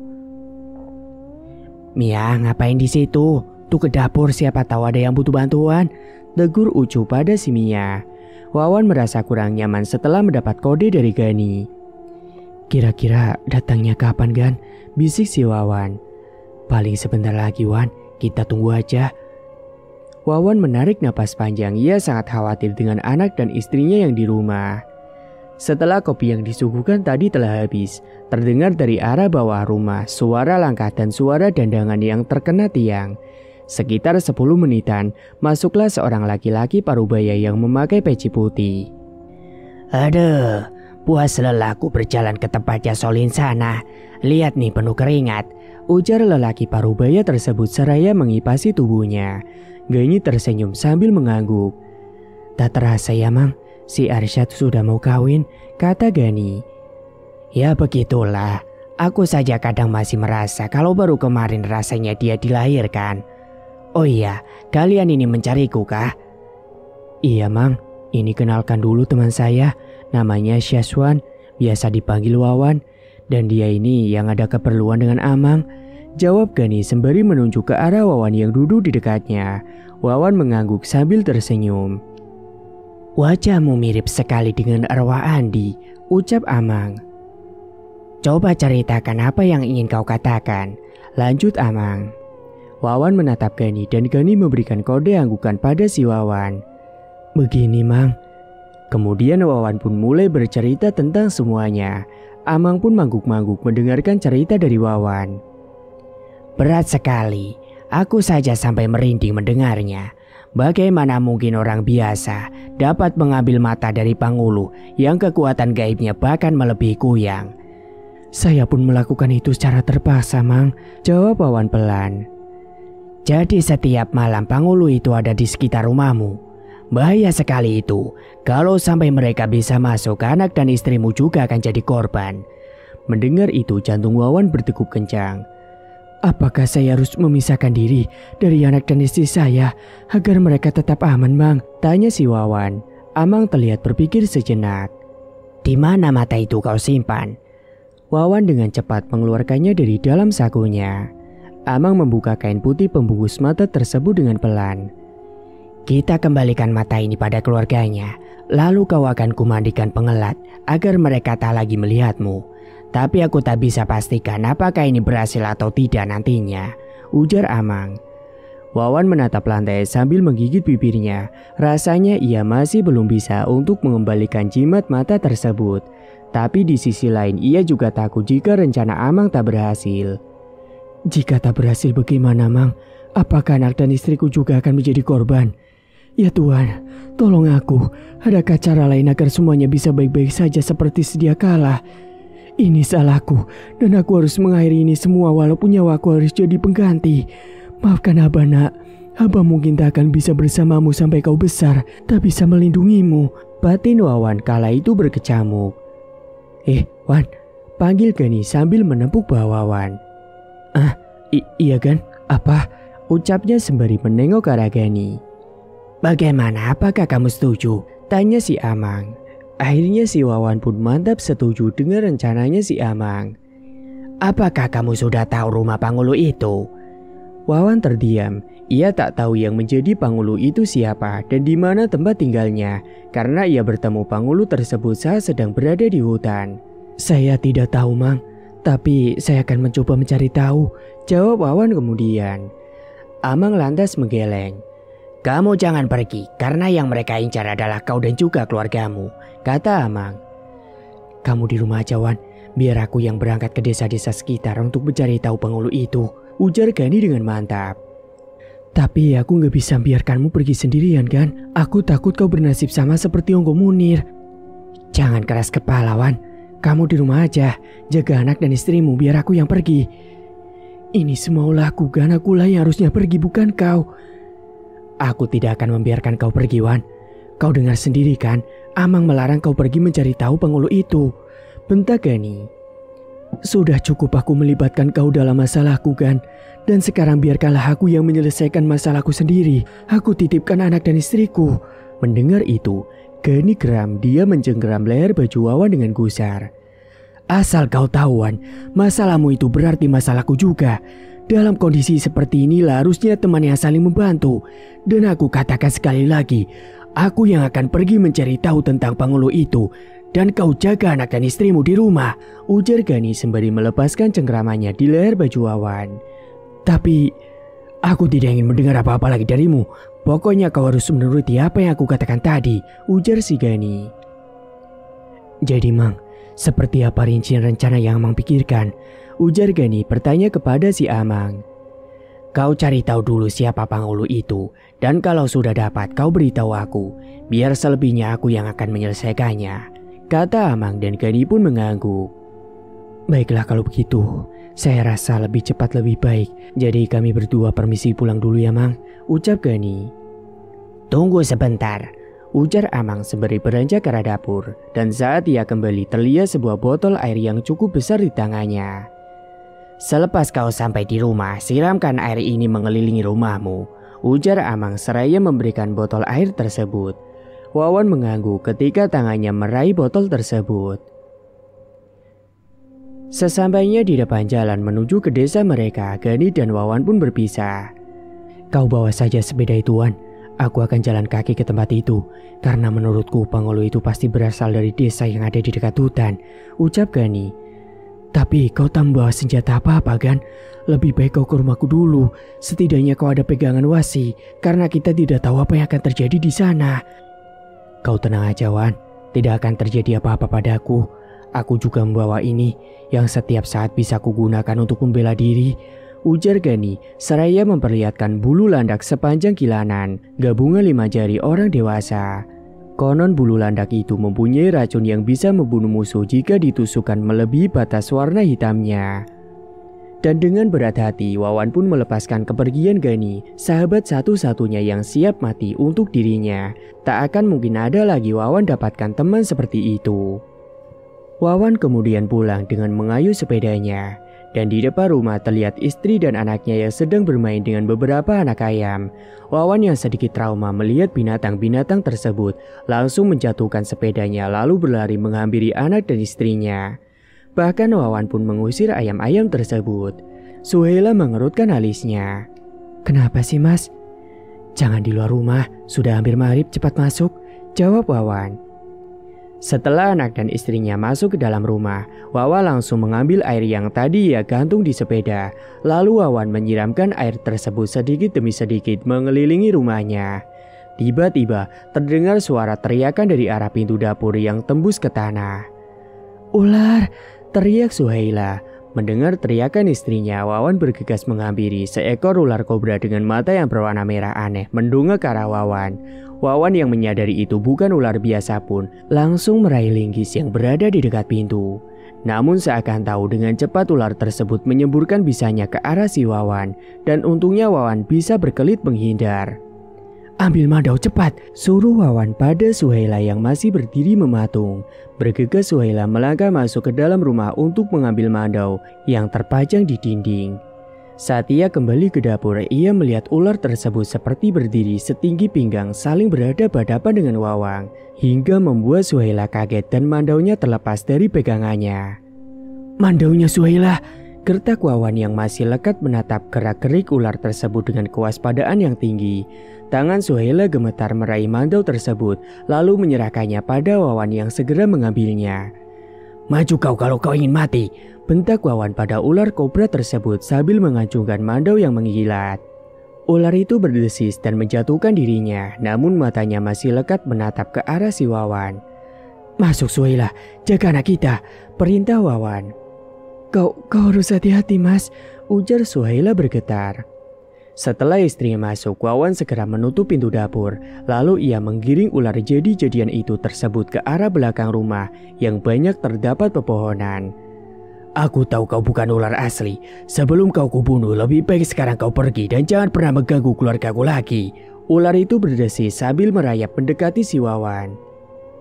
"Mia, ngapain di situ? Tuh ke dapur, siapa tahu ada yang butuh bantuan," tegur Ucu pada si Mia. Wawan merasa kurang nyaman setelah mendapat kode dari Gani. "Kira-kira datangnya kapan, Gan?" bisik si Wawan. "Paling sebentar lagi, Wan. Kita tunggu aja." Wawan menarik napas panjang. Ia sangat khawatir dengan anak dan istrinya yang di rumah. Setelah kopi yang disuguhkan tadi telah habis, terdengar dari arah bawah rumah suara langkah dan suara dandangan yang terkena tiang. Sekitar 10 menitan, masuklah seorang laki-laki parubaya yang memakai peci putih. "Aduh, puas lelahku berjalan ke tempatnya Solin sana. Lihat nih, penuh keringat," ujar lelaki parubaya tersebut seraya mengipasi tubuhnya. Gani tersenyum sambil mengangguk. "Tak terasa ya, Mang, si Arsyad sudah mau kawin," kata Gani. "Ya begitulah. Aku saja kadang masih merasa kalau baru kemarin rasanya dia dilahirkan. Oh iya, kalian ini mencariku kah?" "Iya, Mang. Ini kenalkan dulu teman saya. Namanya Syazwan, biasa dipanggil Wawan. Dan dia ini yang ada keperluan dengan Amang," jawab Gani sembari menunjuk ke arah Wawan yang duduk di dekatnya. Wawan mengangguk sambil tersenyum. "Wajahmu mirip sekali dengan arwah Andi," ucap Amang. "Coba ceritakan apa yang ingin kau katakan," lanjut Amang. Wawan menatap Gani dan Gani memberikan kode anggukan pada si Wawan. "Begini, Mang." Kemudian Wawan pun mulai bercerita tentang semuanya. Amang pun mangguk-mangguk mendengarkan cerita dari Wawan. "Berat sekali. Aku saja sampai merinding mendengarnya. Bagaimana mungkin orang biasa dapat mengambil mata dari Pangulu yang kekuatan gaibnya bahkan melebihi kuyang?" "Saya pun melakukan itu secara terpaksa, Mang," jawab Wawan pelan. "Jadi setiap malam Pangulu itu ada di sekitar rumahmu? Bahaya sekali itu. Kalau sampai mereka bisa masuk, anak dan istrimu juga akan jadi korban." Mendengar itu jantung Wawan berdegup kencang. "Apakah saya harus memisahkan diri dari anak dan istri saya agar mereka tetap aman, Mang?" tanya si Wawan. Amang terlihat berpikir sejenak. "Di mana mata itu kau simpan?" Wawan dengan cepat mengeluarkannya dari dalam sakunya. Amang membuka kain putih pembungkus mata tersebut dengan pelan. "Kita kembalikan mata ini pada keluarganya. Lalu kau akan kumandikan pengelat agar mereka tak lagi melihatmu. Tapi aku tak bisa pastikan apakah ini berhasil atau tidak nantinya," ujar Amang. Wawan menatap lantai sambil menggigit bibirnya. Rasanya ia masih belum bisa untuk mengembalikan jimat mata tersebut. Tapi di sisi lain ia juga takut jika rencana Amang tak berhasil. "Jika tak berhasil bagaimana, Mang? Apakah anak dan istriku juga akan menjadi korban? Ya Tuhan, tolong aku. Adakah cara lain agar semuanya bisa baik-baik saja seperti sedia kala? Ini salahku, dan aku harus mengakhiri ini semua walaupun nyawaku harus jadi pengganti. Maafkan Abah nak, Abah mungkin tak akan bisa bersamamu sampai kau besar, tak bisa melindungimu. Batin Wawan kala itu berkecamuk. Wan, panggil Gani sambil menepuk bahu Wawan. Iya kan? Apa? Ucapnya sembari menengok ke arah Gani. Bagaimana, apakah kamu setuju? Tanya si Amang. Akhirnya si Wawan pun mantap setuju dengan rencananya si Amang. Apakah kamu sudah tahu rumah Pangulu itu? Wawan terdiam. Ia tak tahu yang menjadi Pangulu itu siapa dan di mana tempat tinggalnya, karena ia bertemu Pangulu tersebut saat sedang berada di hutan. Saya tidak tahu, Mang. Tapi saya akan mencoba mencari tahu, jawab Wawan kemudian. Amang lantas menggeleng. Kamu jangan pergi, karena yang mereka incar adalah kau dan juga keluargamu, kata Amang. Kamu di rumah aja, Wan. Biar aku yang berangkat ke desa-desa sekitar untuk mencari tahu Pangulu itu, ujar Gani dengan mantap. Tapi aku gak bisa biarkanmu pergi sendirian kan? Aku takut kau bernasib sama seperti Ongko Munir. Jangan keras kepala, Wan. Kamu di rumah aja, jaga anak dan istrimu biar aku yang pergi. Ini semua ulahku kan, akulah yang harusnya pergi bukan kau. Aku tidak akan membiarkan kau pergi, Wan. Kau dengar sendiri kan, Amang melarang kau pergi mencari tahu Pangulu itu, bentak Gani. Sudah cukup aku melibatkan kau dalam masalahku kan, dan sekarang biarkanlah aku yang menyelesaikan masalahku sendiri. Aku titipkan anak dan istriku. Mendengar itu, Gani geram. Dia mencengkeram leher baju Wawan dengan gusar. Asal kau tahu, Wan, masalahmu itu berarti masalahku juga. Dalam kondisi seperti inilah harusnya teman yang saling membantu. Dan aku katakan sekali lagi, aku yang akan pergi mencari tahu tentang Pangulu itu. Dan kau jaga anak dan istrimu di rumah, ujar Gani sembari melepaskan cengkeramannya di leher baju Wawan. Tapi aku tidak ingin mendengar apa-apa lagi darimu. Pokoknya kau harus menuruti apa yang aku katakan tadi, ujar si Gani. Jadi Mang, seperti apa rincian rencana yang Amang pikirkan? Ujar Gani bertanya kepada si Amang. Kau cari tahu dulu siapa Pangulu itu, dan kalau sudah dapat kau beritahu aku, biar selebihnya aku yang akan menyelesaikannya, kata Amang dan Gani pun mengangguk. Baiklah kalau begitu, saya rasa lebih cepat lebih baik. Jadi kami berdua permisi pulang dulu ya Mang, ucap Gani. Tunggu sebentar, ujar Amang sembari beranjak ke arah dapur, dan saat ia kembali terlihat sebuah botol air yang cukup besar di tangannya. Selepas kau sampai di rumah, siramkan air ini mengelilingi rumahmu, ujar Amang seraya memberikan botol air tersebut. Wawan mengangguk ketika tangannya meraih botol tersebut. Sesampainya di depan jalan menuju ke desa mereka, Gani dan Wawan pun berpisah. Kau bawa saja sepeda itu, Wan. Aku akan jalan kaki ke tempat itu, karena menurutku Pangulu itu pasti berasal dari desa yang ada di dekat hutan, ucap Gani. Tapi kau tak membawa senjata apa-apa kan? Lebih baik kau ke rumahku dulu. Setidaknya kau ada pegangan wasi, karena kita tidak tahu apa yang akan terjadi di sana. Kau tenang aja, Wan. Tidak akan terjadi apa-apa padaku. Aku juga membawa ini, yang setiap saat bisa kugunakan untuk membela diri, ujar Gani seraya memperlihatkan bulu landak sepanjang kilanan, gabungan 5 jari orang dewasa. Konon bulu landak itu mempunyai racun yang bisa membunuh musuh jika ditusukkan melebihi batas warna hitamnya. Dan dengan berat hati, Wawan pun melepaskan kepergian Gani, sahabat satu-satunya yang siap mati untuk dirinya. Tak akan mungkin ada lagi Wawan dapatkan teman seperti itu. Wawan kemudian pulang dengan mengayuh sepedanya. Dan di depan rumah terlihat istri dan anaknya yang sedang bermain dengan beberapa anak ayam. Wawan yang sedikit trauma melihat binatang-binatang tersebut langsung menjatuhkan sepedanya lalu berlari menghampiri anak dan istrinya. Bahkan Wawan pun mengusir ayam-ayam tersebut. Suhaila mengerutkan alisnya. Kenapa sih Mas? Jangan di luar rumah, sudah hampir maghrib, cepat masuk, jawab Wawan. Setelah anak dan istrinya masuk ke dalam rumah, Wawan langsung mengambil air yang tadi ia gantung di sepeda. Lalu Wawan menyiramkan air tersebut sedikit demi sedikit mengelilingi rumahnya. Tiba-tiba terdengar suara teriakan dari arah pintu dapur yang tembus ke tanah. Ular, teriak Suhaila. Mendengar teriakan istrinya, Wawan bergegas menghampiri seekor ular kobra dengan mata yang berwarna merah aneh mendongak ke arah Wawan. Wawan yang menyadari itu bukan ular biasa pun langsung meraih linggis yang berada di dekat pintu. Namun seakan tahu dengan cepat ular tersebut menyemburkan bisanya ke arah si Wawan dan untungnya Wawan bisa berkelit menghindar. "Ambil Mandau cepat," suruh Wawan pada Suhaila yang masih berdiri mematung. Bergegas Suhaila melangkah masuk ke dalam rumah untuk mengambil Mandau yang terpajang di dinding. Saat ia kembali ke dapur, ia melihat ular tersebut seperti berdiri setinggi pinggang saling berhadapan-hadapan dengan Wawan, hingga membuat Suhaila kaget dan Mandaunya terlepas dari pegangannya. "Mandaunya Suhaila!" Gertak Wawan yang masih lekat menatap gerak-gerik ular tersebut dengan kewaspadaan yang tinggi. Tangan Suhaila gemetar meraih Mandau tersebut, lalu menyerahkannya pada Wawan yang segera mengambilnya. "Maju kau kalau kau ingin mati!" bentak Wawan pada ular kobra tersebut sambil mengacungkan Mandau yang menggigit. Ular itu berdesis dan menjatuhkan dirinya, namun matanya masih lekat menatap ke arah si Wawan. "Masuk Suhaila, jaga anak kita," perintah Wawan. Kau harus hati-hati mas," ujar Suhaila bergetar. Setelah istrinya masuk, Wawan segera menutup pintu dapur. Lalu ia menggiring ular jadi-jadian itu tersebut ke arah belakang rumah yang banyak terdapat pepohonan. "Aku tahu kau bukan ular asli. Sebelum kau kubunuh, lebih baik sekarang kau pergi dan jangan pernah mengganggu keluargaku lagi." Ular itu berdesis sambil merayap mendekati si Wawan.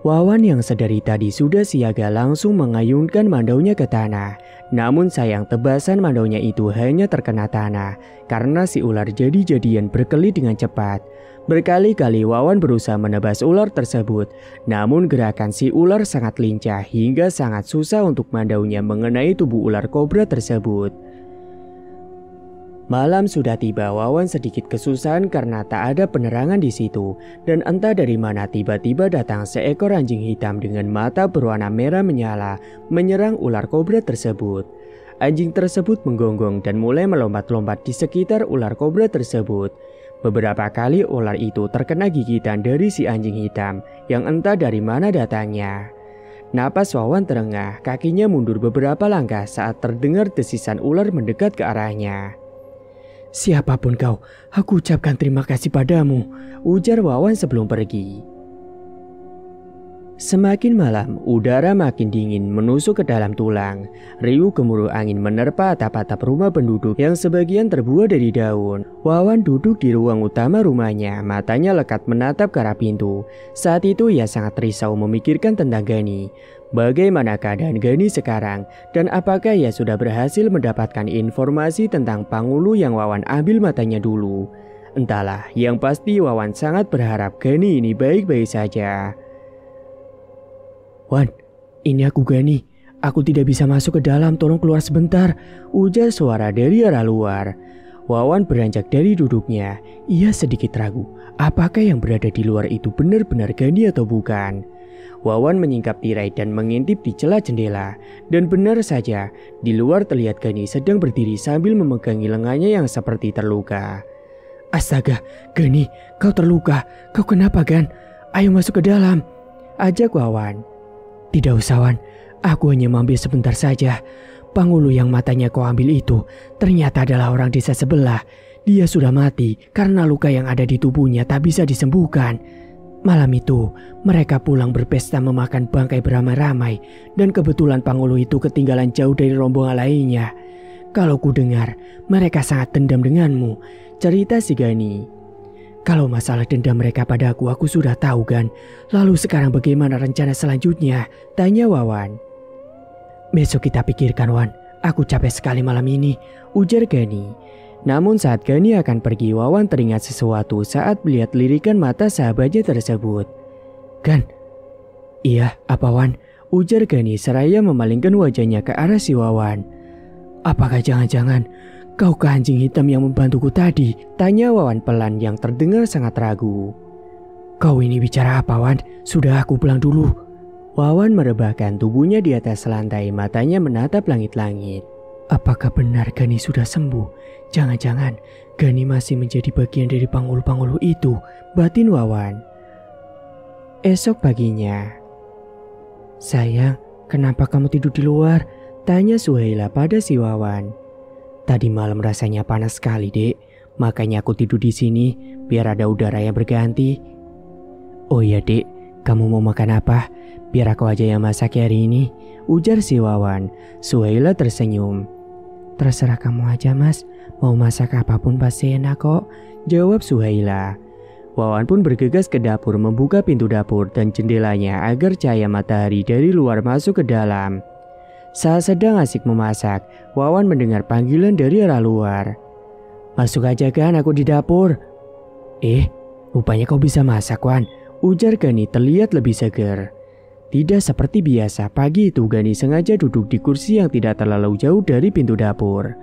Wawan yang sedari tadi sudah siaga langsung mengayunkan Mandaunya ke tanah. Namun sayang tebasan Mandaunya itu hanya terkena tanah karena si ular jadi-jadian berkelit dengan cepat. Berkali-kali Wawan berusaha menebas ular tersebut, namun gerakan si ular sangat lincah hingga sangat susah untuk Mandaunya mengenai tubuh ular kobra tersebut. Malam sudah tiba, Wawan sedikit kesusahan karena tak ada penerangan di situ. Dan entah dari mana tiba-tiba datang seekor anjing hitam dengan mata berwarna merah menyala menyerang ular kobra tersebut. Anjing tersebut menggonggong dan mulai melompat-lompat di sekitar ular kobra tersebut. Beberapa kali ular itu terkena gigitan dari si anjing hitam yang entah dari mana datangnya. Napas Wawan terengah, kakinya mundur beberapa langkah saat terdengar desisan ular mendekat ke arahnya. "Siapapun kau, aku ucapkan terima kasih padamu," ujar Wawan sebelum pergi. Semakin malam, udara makin dingin menusuk ke dalam tulang. Riuh gemuruh angin menerpa atap-atap rumah penduduk yang sebagian terbuat dari daun. Wawan duduk di ruang utama rumahnya, matanya lekat menatap ke arah pintu. Saat itu ia sangat risau memikirkan tentang Gani. Bagaimana keadaan Gani sekarang dan apakah ia sudah berhasil mendapatkan informasi tentang Pangulu yang Wawan ambil matanya dulu. Entahlah, yang pasti Wawan sangat berharap Gani ini baik-baik saja. "Wan, ini aku Gani. Aku tidak bisa masuk ke dalam, tolong keluar sebentar," ujar suara dari arah luar. Wawan beranjak dari duduknya. Ia sedikit ragu, apakah yang berada di luar itu benar-benar Gani atau bukan. Wawan menyingkap tirai dan mengintip di celah jendela. Dan benar saja, di luar terlihat Gani sedang berdiri sambil memegangi lengannya yang seperti terluka. "Astaga, Gani, kau terluka. Kau kenapa, Gan? Ayo masuk ke dalam," ajak Wawan. "Tidak usah, Wan. Aku hanya mampir sebentar saja. Pangulu yang matanya kau ambil itu ternyata adalah orang desa sebelah. Dia sudah mati karena luka yang ada di tubuhnya tak bisa disembuhkan. Malam itu, mereka pulang berpesta memakan bangkai beramai-ramai dan kebetulan Pangulu itu ketinggalan jauh dari rombongan lainnya. Kalau ku dengar, mereka sangat dendam denganmu," cerita si Gani. "Kalau masalah dendam mereka padaku, aku sudah tahu kan. Lalu sekarang bagaimana rencana selanjutnya?" tanya Wawan. "Besok kita pikirkan, Wan. Aku capek sekali malam ini," ujar Gani. Namun saat Gani akan pergi, Wawan teringat sesuatu saat melihat lirikan mata sahabatnya tersebut. "Gan." "Iya, apa Wan?" ujar Gani seraya memalingkan wajahnya ke arah si Wawan. "Apakah jangan-jangan kau ke anjing hitam yang membantuku tadi?" tanya Wawan pelan yang terdengar sangat ragu. "Kau ini bicara apa, Wan? Sudah, aku pulang dulu." Wawan merebahkan tubuhnya di atas lantai, matanya menatap langit-langit. Apakah benar Gani sudah sembuh? Jangan-jangan Gani masih menjadi bagian dari Pangulu-Pangulu itu, batin Wawan. Esok paginya. "Sayang, kenapa kamu tidur di luar?" Tanya Suhaila pada si Wawan. Tadi malam rasanya panas sekali, Dek. Makanya aku tidur di sini biar ada udara yang berganti. Oh iya, Dek. Kamu mau makan apa? Biar aku aja yang masak hari ini, ujar si Wawan. Suhaila tersenyum. Terserah kamu aja, Mas. Mau masak apapun pasti enak kok, jawab Suhaila. Wawan pun bergegas ke dapur membuka pintu dapur dan jendelanya agar cahaya matahari dari luar masuk ke dalam. Saat sedang asik memasak, Wawan mendengar panggilan dari arah luar. Masuk aja kan, aku di dapur. Rupanya kau bisa masak, Wan, ujar Gani terlihat lebih segar. Tidak seperti biasa, pagi itu Gani sengaja duduk di kursi yang tidak terlalu jauh dari pintu dapur.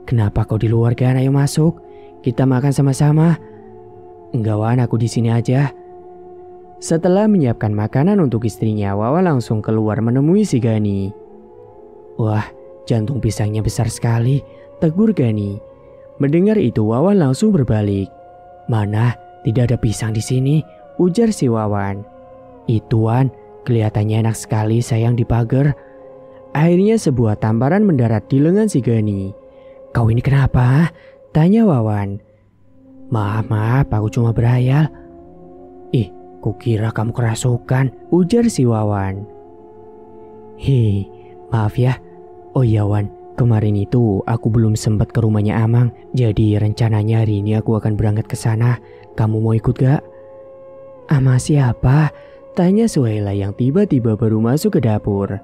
Kenapa kau di luar kan? Ayo masuk, kita makan sama-sama. Enggak, Wan, aku di sini aja. Setelah menyiapkan makanan untuk istrinya, Wawan langsung keluar menemui si Gani. Wah, jantung pisangnya besar sekali, tegur Gani. Mendengar itu Wawan langsung berbalik. Mana, tidak ada pisang di sini, ujar si Wawan. Itu, Wan, kelihatannya enak sekali sayang di pagar. Akhirnya sebuah tamparan mendarat di lengan si Gani. Kau ini kenapa? Tanya Wawan. Maaf, aku cuma berhayal. Kukira kamu kerasukan, ujar si Wawan. Maaf ya. Oh iya, Wan, kemarin itu aku belum sempat ke rumahnya Amang. Jadi rencananya hari ini aku akan berangkat ke sana. Kamu mau ikut gak? Amang siapa? Tanya Suhaila yang tiba-tiba baru masuk ke dapur.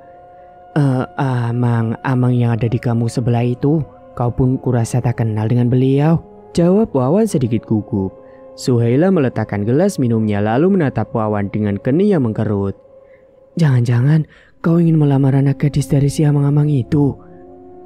Amang yang ada di kampung sebelah itu. Kau pun kurasa tak kenal dengan beliau, jawab Wawan sedikit gugup. Suhaila meletakkan gelas minumnya lalu menatap Wawan dengan kening yang mengkerut. Jangan-jangan kau ingin melamar anak gadis dari si Amang-Amang itu?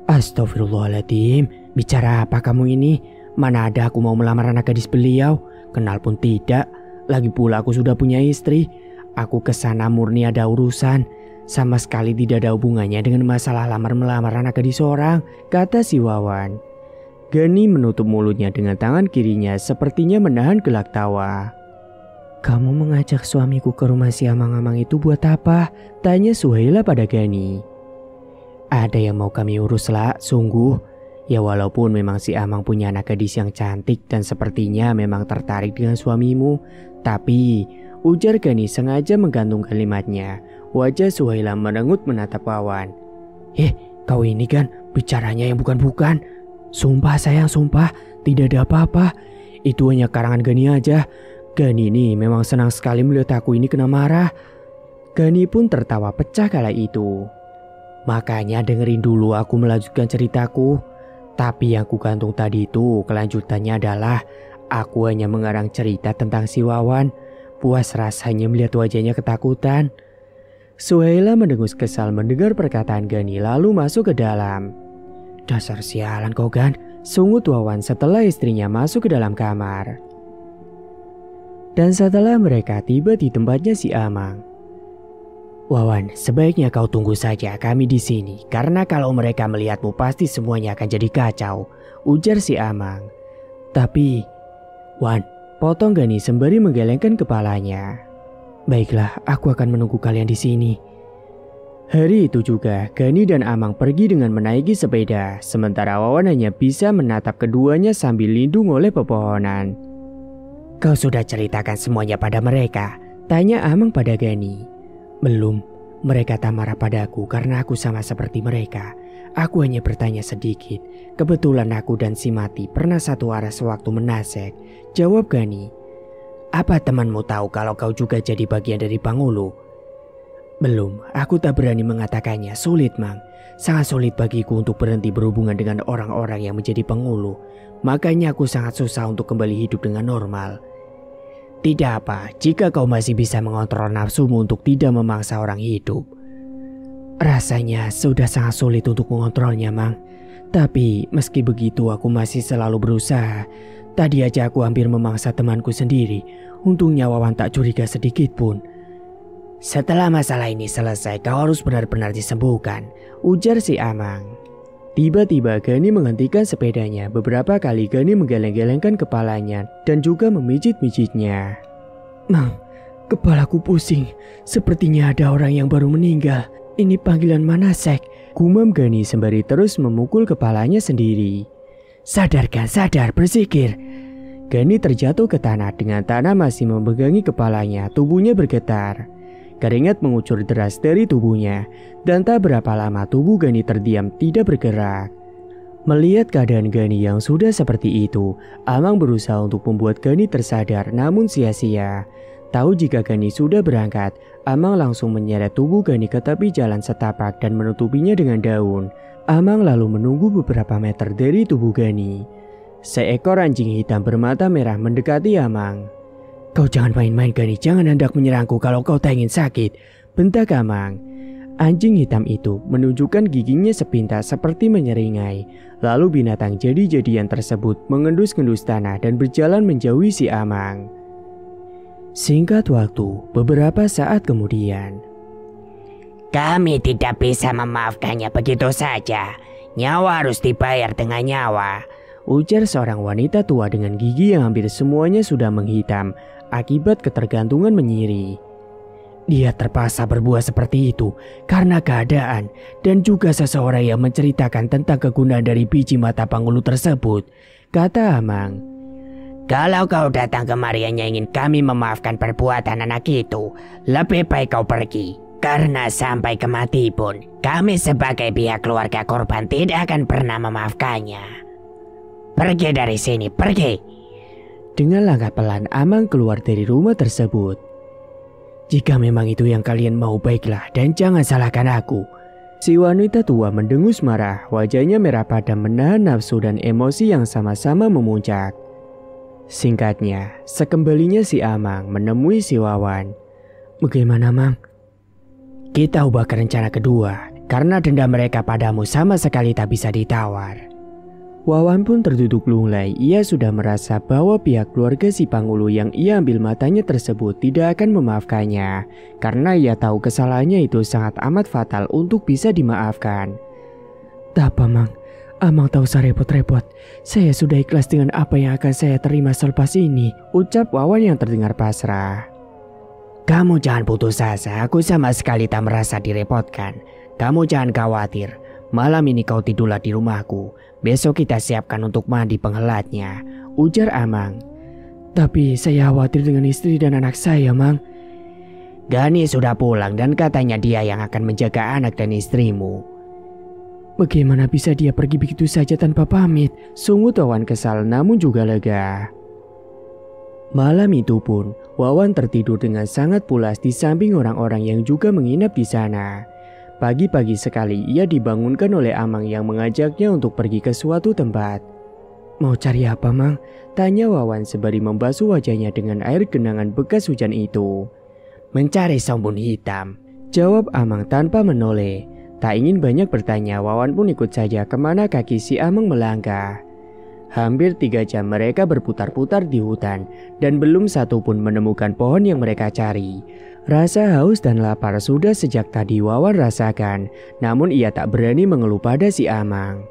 Astagfirullahaladzim, bicara apa kamu ini? Mana ada aku mau melamar anak gadis beliau? Kenal pun tidak. Lagi pula aku sudah punya istri. Aku kesana murni ada urusan. Sama sekali tidak ada hubungannya dengan masalah lamar-melamar anak gadis orang, kata si Wawan. Gani menutup mulutnya dengan tangan kirinya sepertinya menahan gelak tawa. Kamu mengajak suamiku ke rumah si Amang-Amang itu buat apa? Tanya Suhaila pada Gani. Ada yang mau kami urus lah, sungguh. Ya walaupun memang si Amang punya anak gadis yang cantik dan sepertinya memang tertarik dengan suamimu. Tapi, ujar Gani sengaja menggantung kalimatnya. Wajah Suhaila merengut menatap Wawan. Kau ini kan bicaranya yang bukan-bukan. Sumpah sayang, sumpah, tidak ada apa-apa. Itu hanya karangan Gani aja. Gani ini memang senang sekali melihat aku ini kena marah. Gani pun tertawa pecah kala itu. Makanya dengerin dulu aku melanjutkan ceritaku. Tapi yang kugantung tadi itu kelanjutannya adalah aku hanya mengarang cerita tentang si Wawan. Puas rasanya melihat wajahnya ketakutan. Suhaila mendengus kesal mendengar perkataan Gani lalu masuk ke dalam. Dasar sialan kau Gan, sungut Wawan setelah istrinya masuk ke dalam kamar. Dan setelah mereka tiba di tempatnya si Amang. Wawan, sebaiknya kau tunggu saja kami di sini. Karena kalau mereka melihatmu pasti semuanya akan jadi kacau, ujar si Amang. Tapi, Wan, potong Gani sembari menggelengkan kepalanya. Baiklah, aku akan menunggu kalian di sini. Hari itu juga, Gani dan Amang pergi dengan menaiki sepeda. Sementara Wawan hanya bisa menatap keduanya sambil lindung oleh pepohonan. Kau sudah ceritakan semuanya pada mereka? Tanya Amang pada Gani. Belum, mereka tak marah padaku karena aku sama seperti mereka. Aku hanya bertanya sedikit. Kebetulan aku dan si Mati pernah satu arah sewaktu menasek, jawab Gani. Apa temanmu tahu kalau kau juga jadi bagian dari Pangulu? Belum, aku tak berani mengatakannya, sulit Mang. Sangat sulit bagiku untuk berhenti berhubungan dengan orang-orang yang menjadi Pangulu. Makanya aku sangat susah untuk kembali hidup dengan normal. Tidak apa, jika kau masih bisa mengontrol nafsumu untuk tidak memaksa orang hidup. Rasanya sudah sangat sulit untuk mengontrolnya, Mang. Tapi meski begitu aku masih selalu berusaha. Tadi aja aku hampir memaksa temanku sendiri. Untungnya Wawan tak curiga sedikit pun. Setelah masalah ini selesai, kau harus benar-benar disembuhkan, ujar si Amang. Tiba-tiba Gani menghentikan sepedanya. Beberapa kali Gani menggeleng-gelengkan kepalanya dan juga memijit-mijitnya. Mang, kepalaku pusing. Sepertinya ada orang yang baru meninggal. Ini panggilan Manasek. Gumam Gani sembari terus memukul kepalanya sendiri. Sadar, bersikir. Gani terjatuh ke tanah dengan tanah masih memegangi kepalanya, tubuhnya bergetar. Keringat mengucur deras dari tubuhnya dan tak berapa lama tubuh Gani terdiam tidak bergerak. Melihat keadaan Gani yang sudah seperti itu, Amang berusaha untuk membuat Gani tersadar namun sia-sia. Tahu jika Gani sudah berangkat, Amang langsung menyeret tubuh Gani ke tepi jalan setapak dan menutupinya dengan daun. Amang lalu menunggu beberapa meter dari tubuh Gani. Seekor anjing hitam bermata merah mendekati Amang. Kau jangan main-main Gani, jangan hendak menyerangku kalau kau tak ingin sakit, bentak Amang. Anjing hitam itu menunjukkan giginya sepintas seperti menyeringai. Lalu binatang jadi-jadian tersebut mengendus-endus tanah dan berjalan menjauhi si Amang. Singkat waktu, beberapa saat kemudian. Kami tidak bisa memaafkannya begitu saja. Nyawa harus dibayar dengan nyawa, ujar seorang wanita tua dengan gigi yang hampir semuanya sudah menghitam akibat ketergantungan menyiri. Dia terpaksa berbuat seperti itu karena keadaan dan juga seseorang yang menceritakan tentang kegunaan dari biji mata Pangulu tersebut, kata Amang. Kalau kau datang kemari hanya ingin kami memaafkan perbuatan anak itu, lebih baik kau pergi. Karena sampai kemati pun, kami sebagai pihak keluarga korban tidak akan pernah memaafkannya. Pergi dari sini, pergi. Dengan langkah pelan, Amang keluar dari rumah tersebut. Jika memang itu yang kalian mau, baiklah dan jangan salahkan aku. Si wanita tua mendengus marah, wajahnya merah padam menahan nafsu dan emosi yang sama-sama memuncak. Singkatnya, sekembalinya si Amang menemui si Wawan. Bagaimana, Mang? Kita ubah ke rencana kedua, karena dendam mereka padamu sama sekali tak bisa ditawar. Wawan pun terduduk lunglai. Ia sudah merasa bahwa pihak keluarga si Pangulu yang ia ambil matanya tersebut tidak akan memaafkannya, karena ia tahu kesalahannya itu sangat amat fatal untuk bisa dimaafkan. Tak apa, Mang. Amang tak usah repot-repot. Saya sudah ikhlas dengan apa yang akan saya terima selepas ini, ucap Wawan yang terdengar pasrah. Kamu jangan putus asa, aku sama sekali tak merasa direpotkan. Kamu jangan khawatir, malam ini kau tidurlah di rumahku. Besok kita siapkan untuk mandi penghelatnya, ujar Amang. Tapi saya khawatir dengan istri dan anak saya, Mang. Gani sudah pulang dan katanya dia yang akan menjaga anak dan istrimu. Bagaimana bisa dia pergi begitu saja tanpa pamit? Sungut Wawan kesal namun juga lega. Malam itu pun, Wawan tertidur dengan sangat pulas di samping orang-orang yang juga menginap di sana. Pagi-pagi sekali ia dibangunkan oleh Amang yang mengajaknya untuk pergi ke suatu tempat. Mau cari apa, Mang? Tanya Wawan sembari membasuh wajahnya dengan air genangan bekas hujan itu. Mencari sombun hitam, jawab Amang tanpa menoleh. Tak ingin banyak bertanya, Wawan pun ikut saja kemana kaki si Amang melangkah. Hampir 3 jam mereka berputar-putar di hutan dan belum satu pun menemukan pohon yang mereka cari. Rasa haus dan lapar sudah sejak tadi Wawan rasakan, namun ia tak berani mengeluh pada si Amang.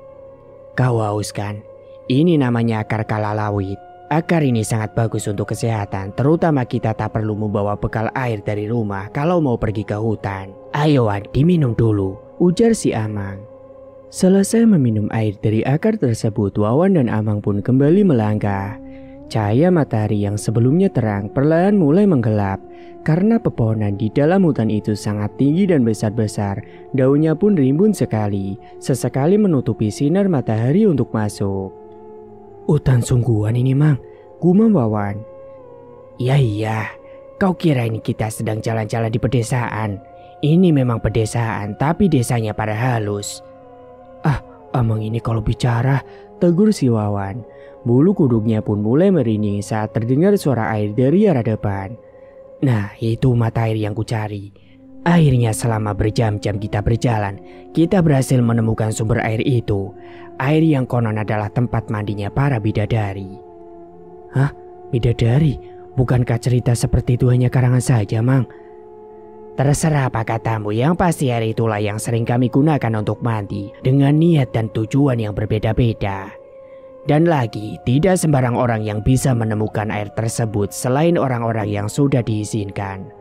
Kau haus kan? Ini namanya akar kalalawit. Akar ini sangat bagus untuk kesehatan, terutama kita tak perlu membawa bekal air dari rumah kalau mau pergi ke hutan. Ayo Wan, diminum dulu, ujar si Amang. Selesai meminum air dari akar tersebut, Wawan dan Amang pun kembali melangkah. Cahaya matahari yang sebelumnya terang perlahan mulai menggelap karena pepohonan di dalam hutan itu sangat tinggi dan besar-besar. Daunnya pun rimbun sekali, sesekali menutupi sinar matahari untuk masuk. Hutan sungguhan ini, Mang, gumam Wawan. Iya, kau kira ini kita sedang jalan-jalan di pedesaan? Ini memang pedesaan, tapi desanya pada halus. Amang ini kalau bicara, tegur si Wawan. Bulu kuduknya pun mulai merinding saat terdengar suara air dari arah depan. Nah, itu mata air yang kucari. Akhirnya selama berjam-jam kita berjalan, kita berhasil menemukan sumber air itu. Air yang konon adalah tempat mandinya para bidadari. Hah? Bidadari? Bukankah cerita seperti itu hanya karangan saja, Mang? Terserah apa katamu, yang pasti air itulah yang sering kami gunakan untuk mandi dengan niat dan tujuan yang berbeda-beda. Dan lagi, tidak sembarang orang yang bisa menemukan air tersebut selain orang-orang yang sudah diizinkan.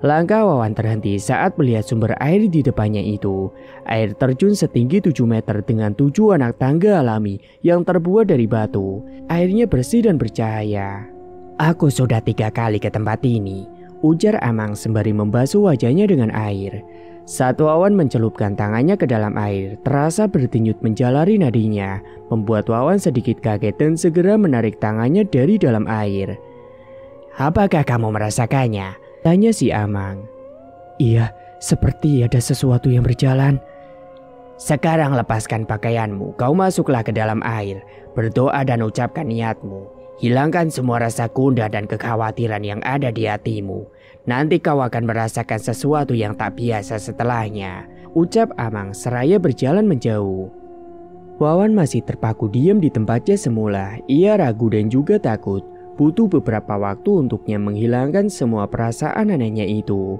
Langkah Wawan terhenti saat melihat sumber air di depannya itu. Air terjun setinggi 7 meter dengan 7 anak tangga alami yang terbuat dari batu. Airnya bersih dan bercahaya. Aku sudah 3 kali ke tempat ini, ujar Amang sembari membasuh wajahnya dengan air. Saat Wawan mencelupkan tangannya ke dalam air, terasa berdenyut menjalari nadinya, membuat Wawan sedikit kaget dan segera menarik tangannya dari dalam air. Apakah kamu merasakannya? Tanya si Amang. Iya, seperti ada sesuatu yang berjalan. Sekarang lepaskan pakaianmu, kau masuklah ke dalam air, berdoa dan ucapkan niatmu. Hilangkan semua rasa gundah dan kekhawatiran yang ada di hatimu. Nanti kau akan merasakan sesuatu yang tak biasa setelahnya, ucap Amang seraya berjalan menjauh. Wawan masih terpaku diam di tempatnya semula. Ia ragu dan juga takut. Butuh beberapa waktu untuknya menghilangkan semua perasaan anehnya itu.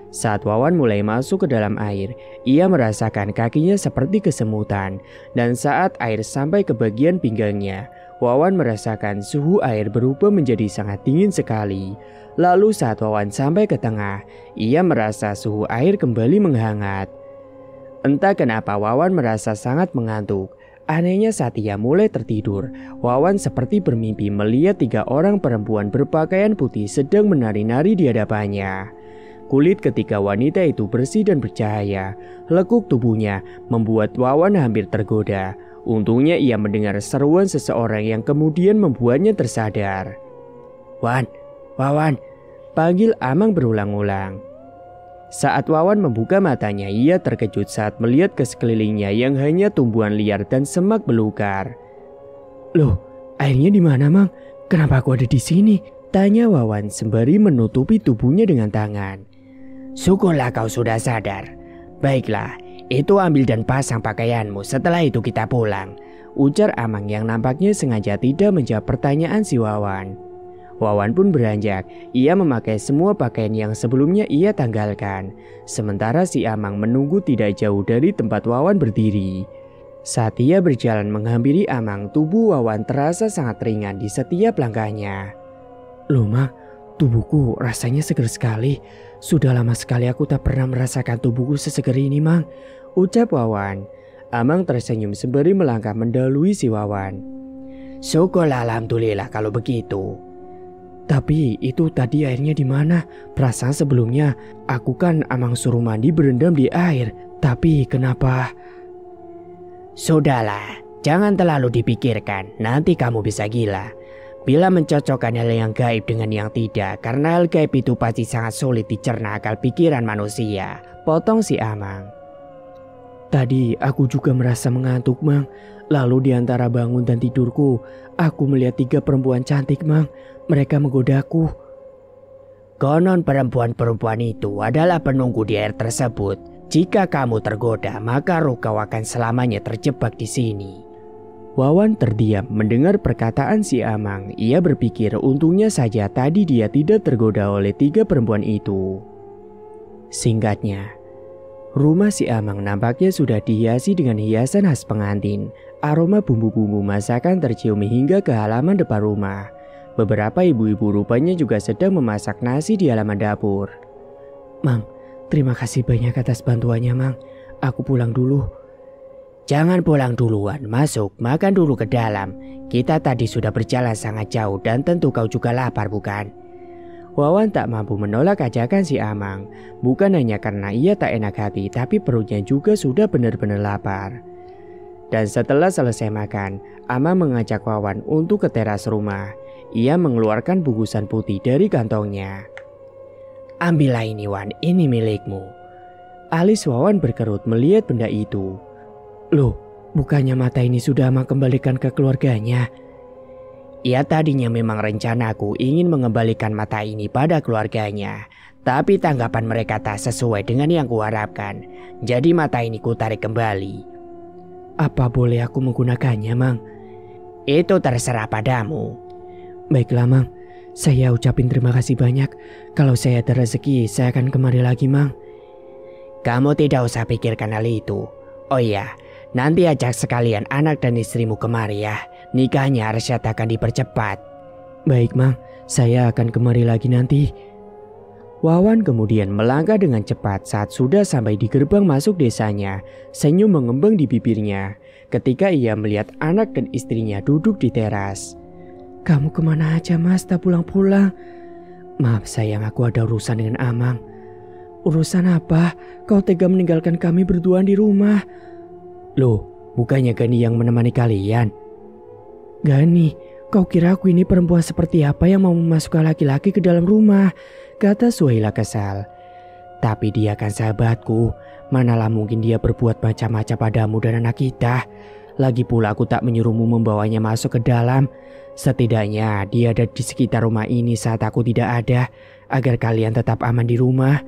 Saat Wawan mulai masuk ke dalam air, ia merasakan kakinya seperti kesemutan. Dan saat air sampai ke bagian pinggangnya, Wawan merasakan suhu air berubah menjadi sangat dingin sekali. Lalu saat Wawan sampai ke tengah, ia merasa suhu air kembali menghangat. Entah kenapa Wawan merasa sangat mengantuk. Anehnya saat ia mulai tertidur, Wawan seperti bermimpi melihat 3 orang perempuan berpakaian putih sedang menari-nari di hadapannya. Kulit ketiga wanita itu bersih dan bercahaya. Lekuk tubuhnya membuat Wawan hampir tergoda. Untungnya ia mendengar seruan seseorang yang kemudian membuatnya tersadar. Wawan, panggil Amang berulang-ulang. Saat Wawan membuka matanya, ia terkejut saat melihat ke sekelilingnya yang hanya tumbuhan liar dan semak belukar. Loh, airnya di mana, Mang? Kenapa aku ada di sini? Tanya Wawan sembari menutupi tubuhnya dengan tangan. Syukurlah kau sudah sadar. Baiklah, itu ambil dan pasang pakaianmu, setelah itu kita pulang, ujar Amang yang nampaknya sengaja tidak menjawab pertanyaan si Wawan. Wawan pun beranjak. Ia memakai semua pakaian yang sebelumnya ia tanggalkan. Sementara si Amang menunggu tidak jauh dari tempat Wawan berdiri. Saat ia berjalan menghampiri Amang, tubuh Wawan terasa sangat ringan di setiap langkahnya. Loh, Mang, tubuhku rasanya segar sekali. Sudah lama sekali aku tak pernah merasakan tubuhku sesegar ini, Mang, ucap Wawan. Amang tersenyum sembari melangkah mendahului si Wawan. Syukurlah, alhamdulillah kalau begitu. Tapi itu tadi airnya di mana? Perasaan sebelumnya aku kan Amang suruh mandi berendam di air. Tapi kenapa? Sudahlah, jangan terlalu dipikirkan. Nanti kamu bisa gila. Bila mencocokkan hal yang gaib dengan yang tidak, karena hal gaib itu pasti sangat sulit dicerna akal pikiran manusia, potong si Amang. Tadi aku juga merasa mengantuk, Mang. Lalu di antara bangun dan tidurku, aku melihat 3 perempuan cantik, Mang. Mereka menggodaku. Konon perempuan-perempuan itu adalah penunggu di air tersebut. Jika kamu tergoda, maka ruh kau akan selamanya terjebak di sini. Wawan terdiam mendengar perkataan si Amang. Ia berpikir untungnya saja tadi dia tidak tergoda oleh 3 perempuan itu. Singkatnya, rumah si Amang nampaknya sudah dihiasi dengan hiasan khas pengantin. Aroma bumbu-bumbu masakan tercium hingga ke halaman depan rumah. Beberapa ibu-ibu rupanya juga sedang memasak nasi di halaman dapur. Mang, terima kasih banyak atas bantuannya, Mang. Aku pulang dulu. Jangan pulang duluan, masuk, makan dulu ke dalam. Kita tadi sudah berjalan sangat jauh dan tentu kau juga lapar, bukan? Wawan tak mampu menolak ajakan si Amang. Bukan hanya karena ia tak enak hati, tapi perutnya juga sudah benar-benar lapar. Dan setelah selesai makan, Amang mengajak Wawan untuk ke teras rumah. Ia mengeluarkan bungkusan putih dari kantongnya. Ambillah ini, Wan, ini milikmu. Alis Wawan berkerut melihat benda itu. Loh, bukannya mata ini sudah Amang kembalikan ke keluarganya? Ya, tadinya memang rencanaku ingin mengembalikan mata ini pada keluarganya. Tapi tanggapan mereka tak sesuai dengan yang kuharapkan. Jadi mata ini kutarik kembali. Apa boleh aku menggunakannya, Mang? Itu terserah padamu. Baiklah, Mang. Saya ucapin terima kasih banyak. Kalau saya ada rezeki, saya akan kemari lagi, Mang. Kamu tidak usah pikirkan hal itu. Oh iya, nanti ajak sekalian anak dan istrimu kemari ya. Nikahnya Arsyad akan dipercepat. Baik, Mang. Saya akan kemari lagi nanti. Wawan kemudian melangkah dengan cepat saat sudah sampai di gerbang masuk desanya. Senyum mengembang di bibirnya ketika ia melihat anak dan istrinya duduk di teras. Kamu kemana aja mas, tak pulang-pulang? Maaf sayang, aku ada urusan dengan Amang. Urusan apa? Kau tega meninggalkan kami berdua di rumah? Loh, bukannya Gani yang menemani kalian? Gani, kau kira aku ini perempuan seperti apa yang mau memasukkan laki-laki ke dalam rumah? Kata Suhaila kesal. Tapi dia kan sahabatku, manalah mungkin dia berbuat macam-macam padamu dan anak kita. Lagi pula aku tak menyuruhmu membawanya masuk ke dalam. Setidaknya dia ada di sekitar rumah ini saat aku tidak ada, agar kalian tetap aman di rumah.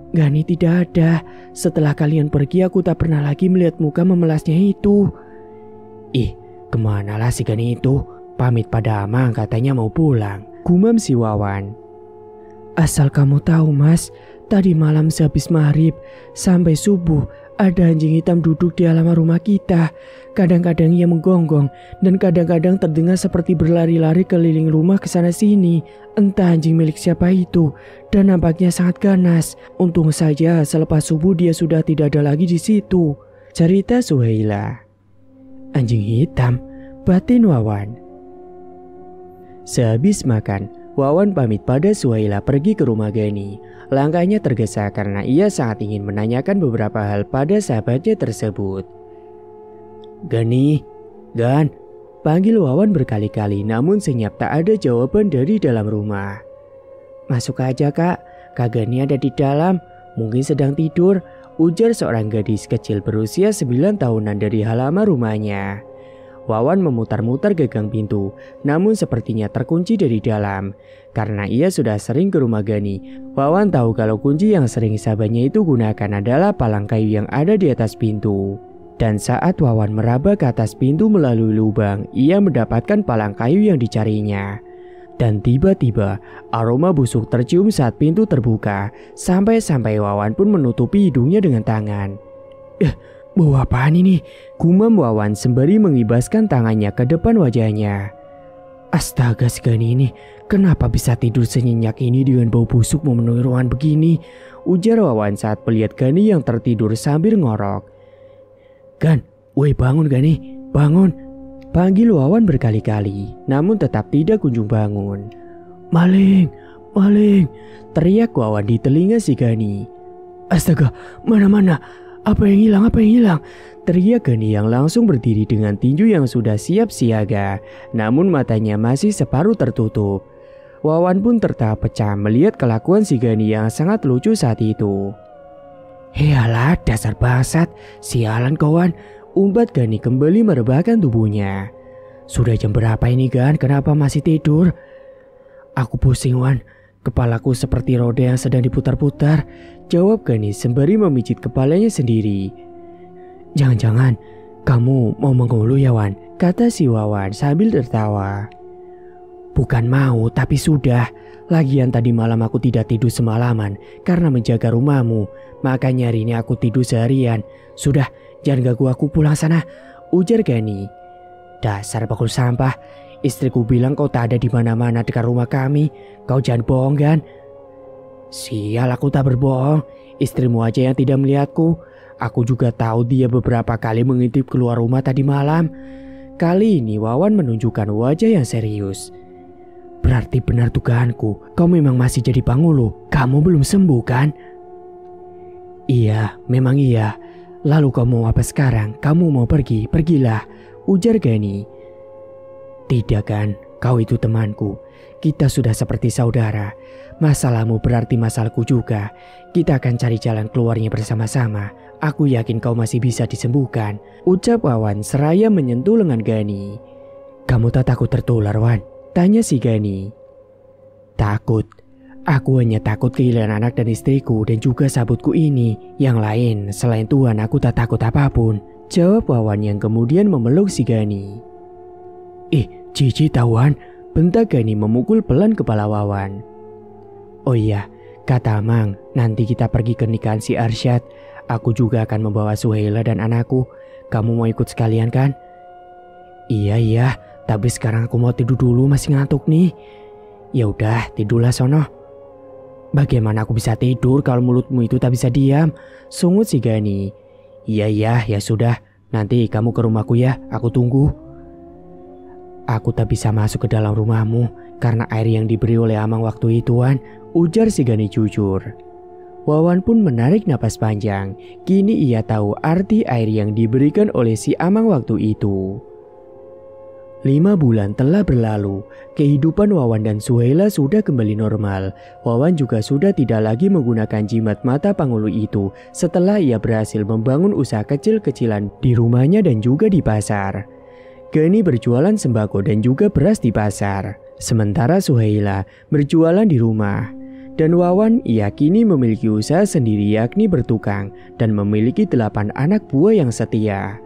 Gani, tidak ada. Setelah kalian pergi aku tak pernah lagi melihat muka memelasnya itu. Ih, kemanalah si Gani itu? Pamit pada Amang katanya mau pulang, gumam si Wawan. Asal kamu tahu mas, tadi malam sehabis maghrib sampai subuh ada anjing hitam duduk di halaman rumah kita. Kadang-kadang ia menggonggong dan kadang-kadang terdengar seperti berlari-lari keliling rumah ke sana sini. Entah anjing milik siapa itu dan nampaknya sangat ganas. Untung saja selepas subuh dia sudah tidak ada lagi di situ, cerita Suhaila. Anjing hitam, batin Wawan. Sehabis makan, Wawan pamit pada Suhaila pergi ke rumah Gani. Langkahnya tergesa karena ia sangat ingin menanyakan beberapa hal pada sahabatnya tersebut. Gani, Gan, panggil Wawan berkali-kali namun senyap tak ada jawaban dari dalam rumah. Masuk aja kak Gani ada di dalam, mungkin sedang tidur, ujar seorang gadis kecil berusia 9 tahunan dari halaman rumahnya. Wawan memutar-mutar gagang pintu, namun sepertinya terkunci dari dalam. Karena ia sudah sering ke rumah Gani, Wawan tahu kalau kunci yang sering sahabatnya itu gunakan adalah palang kayu yang ada di atas pintu. Dan saat Wawan meraba ke atas pintu melalui lubang, ia mendapatkan palang kayu yang dicarinya. Dan tiba-tiba aroma busuk tercium saat pintu terbuka, sampai-sampai Wawan pun menutupi hidungnya dengan tangan. Bau apaan ini? Gumam Wawan sembari mengibaskan tangannya ke depan wajahnya. Astaga, si Gani ini kenapa bisa tidur senyenyak ini dengan bau busuk memenuhi ruangan begini? Ujar Wawan saat melihat Gani yang tertidur sambil ngorok. Gan, woi bangun Gani, bangun. Panggil Wawan berkali-kali, namun tetap tidak kunjung bangun. Maling, maling, teriak Wawan di telinga si Gani. Astaga, mana-mana? Apa yang hilang? Teriak Gani yang langsung berdiri dengan tinju yang sudah siap siaga, namun matanya masih separuh tertutup. Wawan pun tertawa pecah melihat kelakuan si Gani yang sangat lucu saat itu. Healah, dasar bangsat, sialan kawan, umpat Gani kembali merebahkan tubuhnya. Sudah jam berapa ini Gan, kenapa masih tidur? Aku pusing Wan, kepalaku seperti roda yang sedang diputar-putar, jawab Gani sembari memijit kepalanya sendiri. Jangan-jangan kamu mau mengeluh ya Wan, kata si Wawan sambil tertawa. Bukan mau, tapi sudah. Lagian tadi malam aku tidak tidur semalaman karena menjaga rumahmu. Makanya hari ini aku tidur seharian. Sudah, jangan ganggu aku, pulang sana, ujar Gani. Dasar bakul sampah. Istriku bilang kau tak ada di mana-mana dekat rumah kami. Kau jangan bohong kan? Sial, aku tak berbohong. Istrimu aja yang tidak melihatku. Aku juga tahu dia beberapa kali mengintip keluar rumah tadi malam. Kali ini Wawan menunjukkan wajah yang serius. Berarti benar dugaanku, kau memang masih jadi pangulu. Kamu belum sembuh kan? Iya, memang iya. Lalu kau mau apa sekarang? Kamu mau pergi? Pergilah, ujar Gani. Tidak kan, kau itu temanku. Kita sudah seperti saudara. Masalahmu berarti masalahku juga. Kita akan cari jalan keluarnya bersama-sama. Aku yakin kau masih bisa disembuhkan, ucap Wawan seraya menyentuh lengan Gani. Kamu tak takut tertular Wan? Tanya si Gani. Takut. Aku hanya takut kehilangan anak dan istriku dan juga sabutku ini. Yang lain selain Tuhan aku tak takut apapun, jawab Wawan yang kemudian memeluk si Gani. Cici tahuan, bentak Gani memukul pelan kepala Wawan. Oh iya, kata Amang, nanti kita pergi ke nikahan si Arsyad. Aku juga akan membawa Suhaila dan anakku. Kamu mau ikut sekalian kan? Iya, tapi sekarang aku mau tidur dulu, masih ngantuk nih. Ya udah, tidurlah sono. Bagaimana aku bisa tidur kalau mulutmu itu tak bisa diam? Sungut si Gani. Iya, ya sudah. Nanti kamu ke rumahku ya, aku tunggu. Aku tak bisa masuk ke dalam rumahmu karena air yang diberi oleh Amang waktu itu, Wan, ujar si Gani jujur. Wawan pun menarik napas panjang. Kini ia tahu arti air yang diberikan oleh si Amang waktu itu. 5 bulan telah berlalu, kehidupan Wawan dan Suhaila sudah kembali normal. Wawan juga sudah tidak lagi menggunakan jimat mata Pangulu itu setelah ia berhasil membangun usaha kecil-kecilan di rumahnya dan juga di pasar. Gani berjualan sembako dan juga beras di pasar, sementara Suhaila berjualan di rumah. Dan Wawan ia kini memiliki usaha sendiri yakni bertukang dan memiliki 8 anak buah yang setia.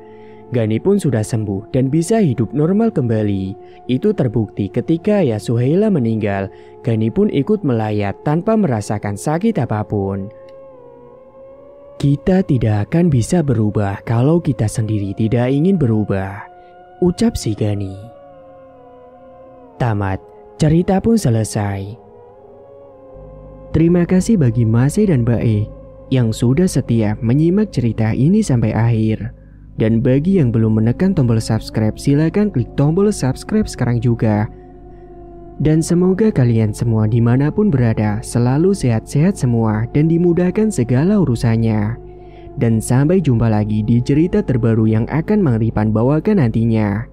Gani pun sudah sembuh dan bisa hidup normal kembali. Itu terbukti ketika ayah Suhaila meninggal. Gani pun ikut melayat tanpa merasakan sakit apapun. Kita tidak akan bisa berubah kalau kita sendiri tidak ingin berubah, ucap si Gani. Tamat, cerita pun selesai. Terima kasih bagi Mas E dan Mbak E yang sudah setia menyimak cerita ini sampai akhir. Dan bagi yang belum menekan tombol subscribe, silakan klik tombol subscribe sekarang juga. Dan semoga kalian semua dimanapun berada selalu sehat-sehat semua dan dimudahkan segala urusannya. Dan sampai jumpa lagi di cerita terbaru yang akan Mang Ripan bawakan nantinya.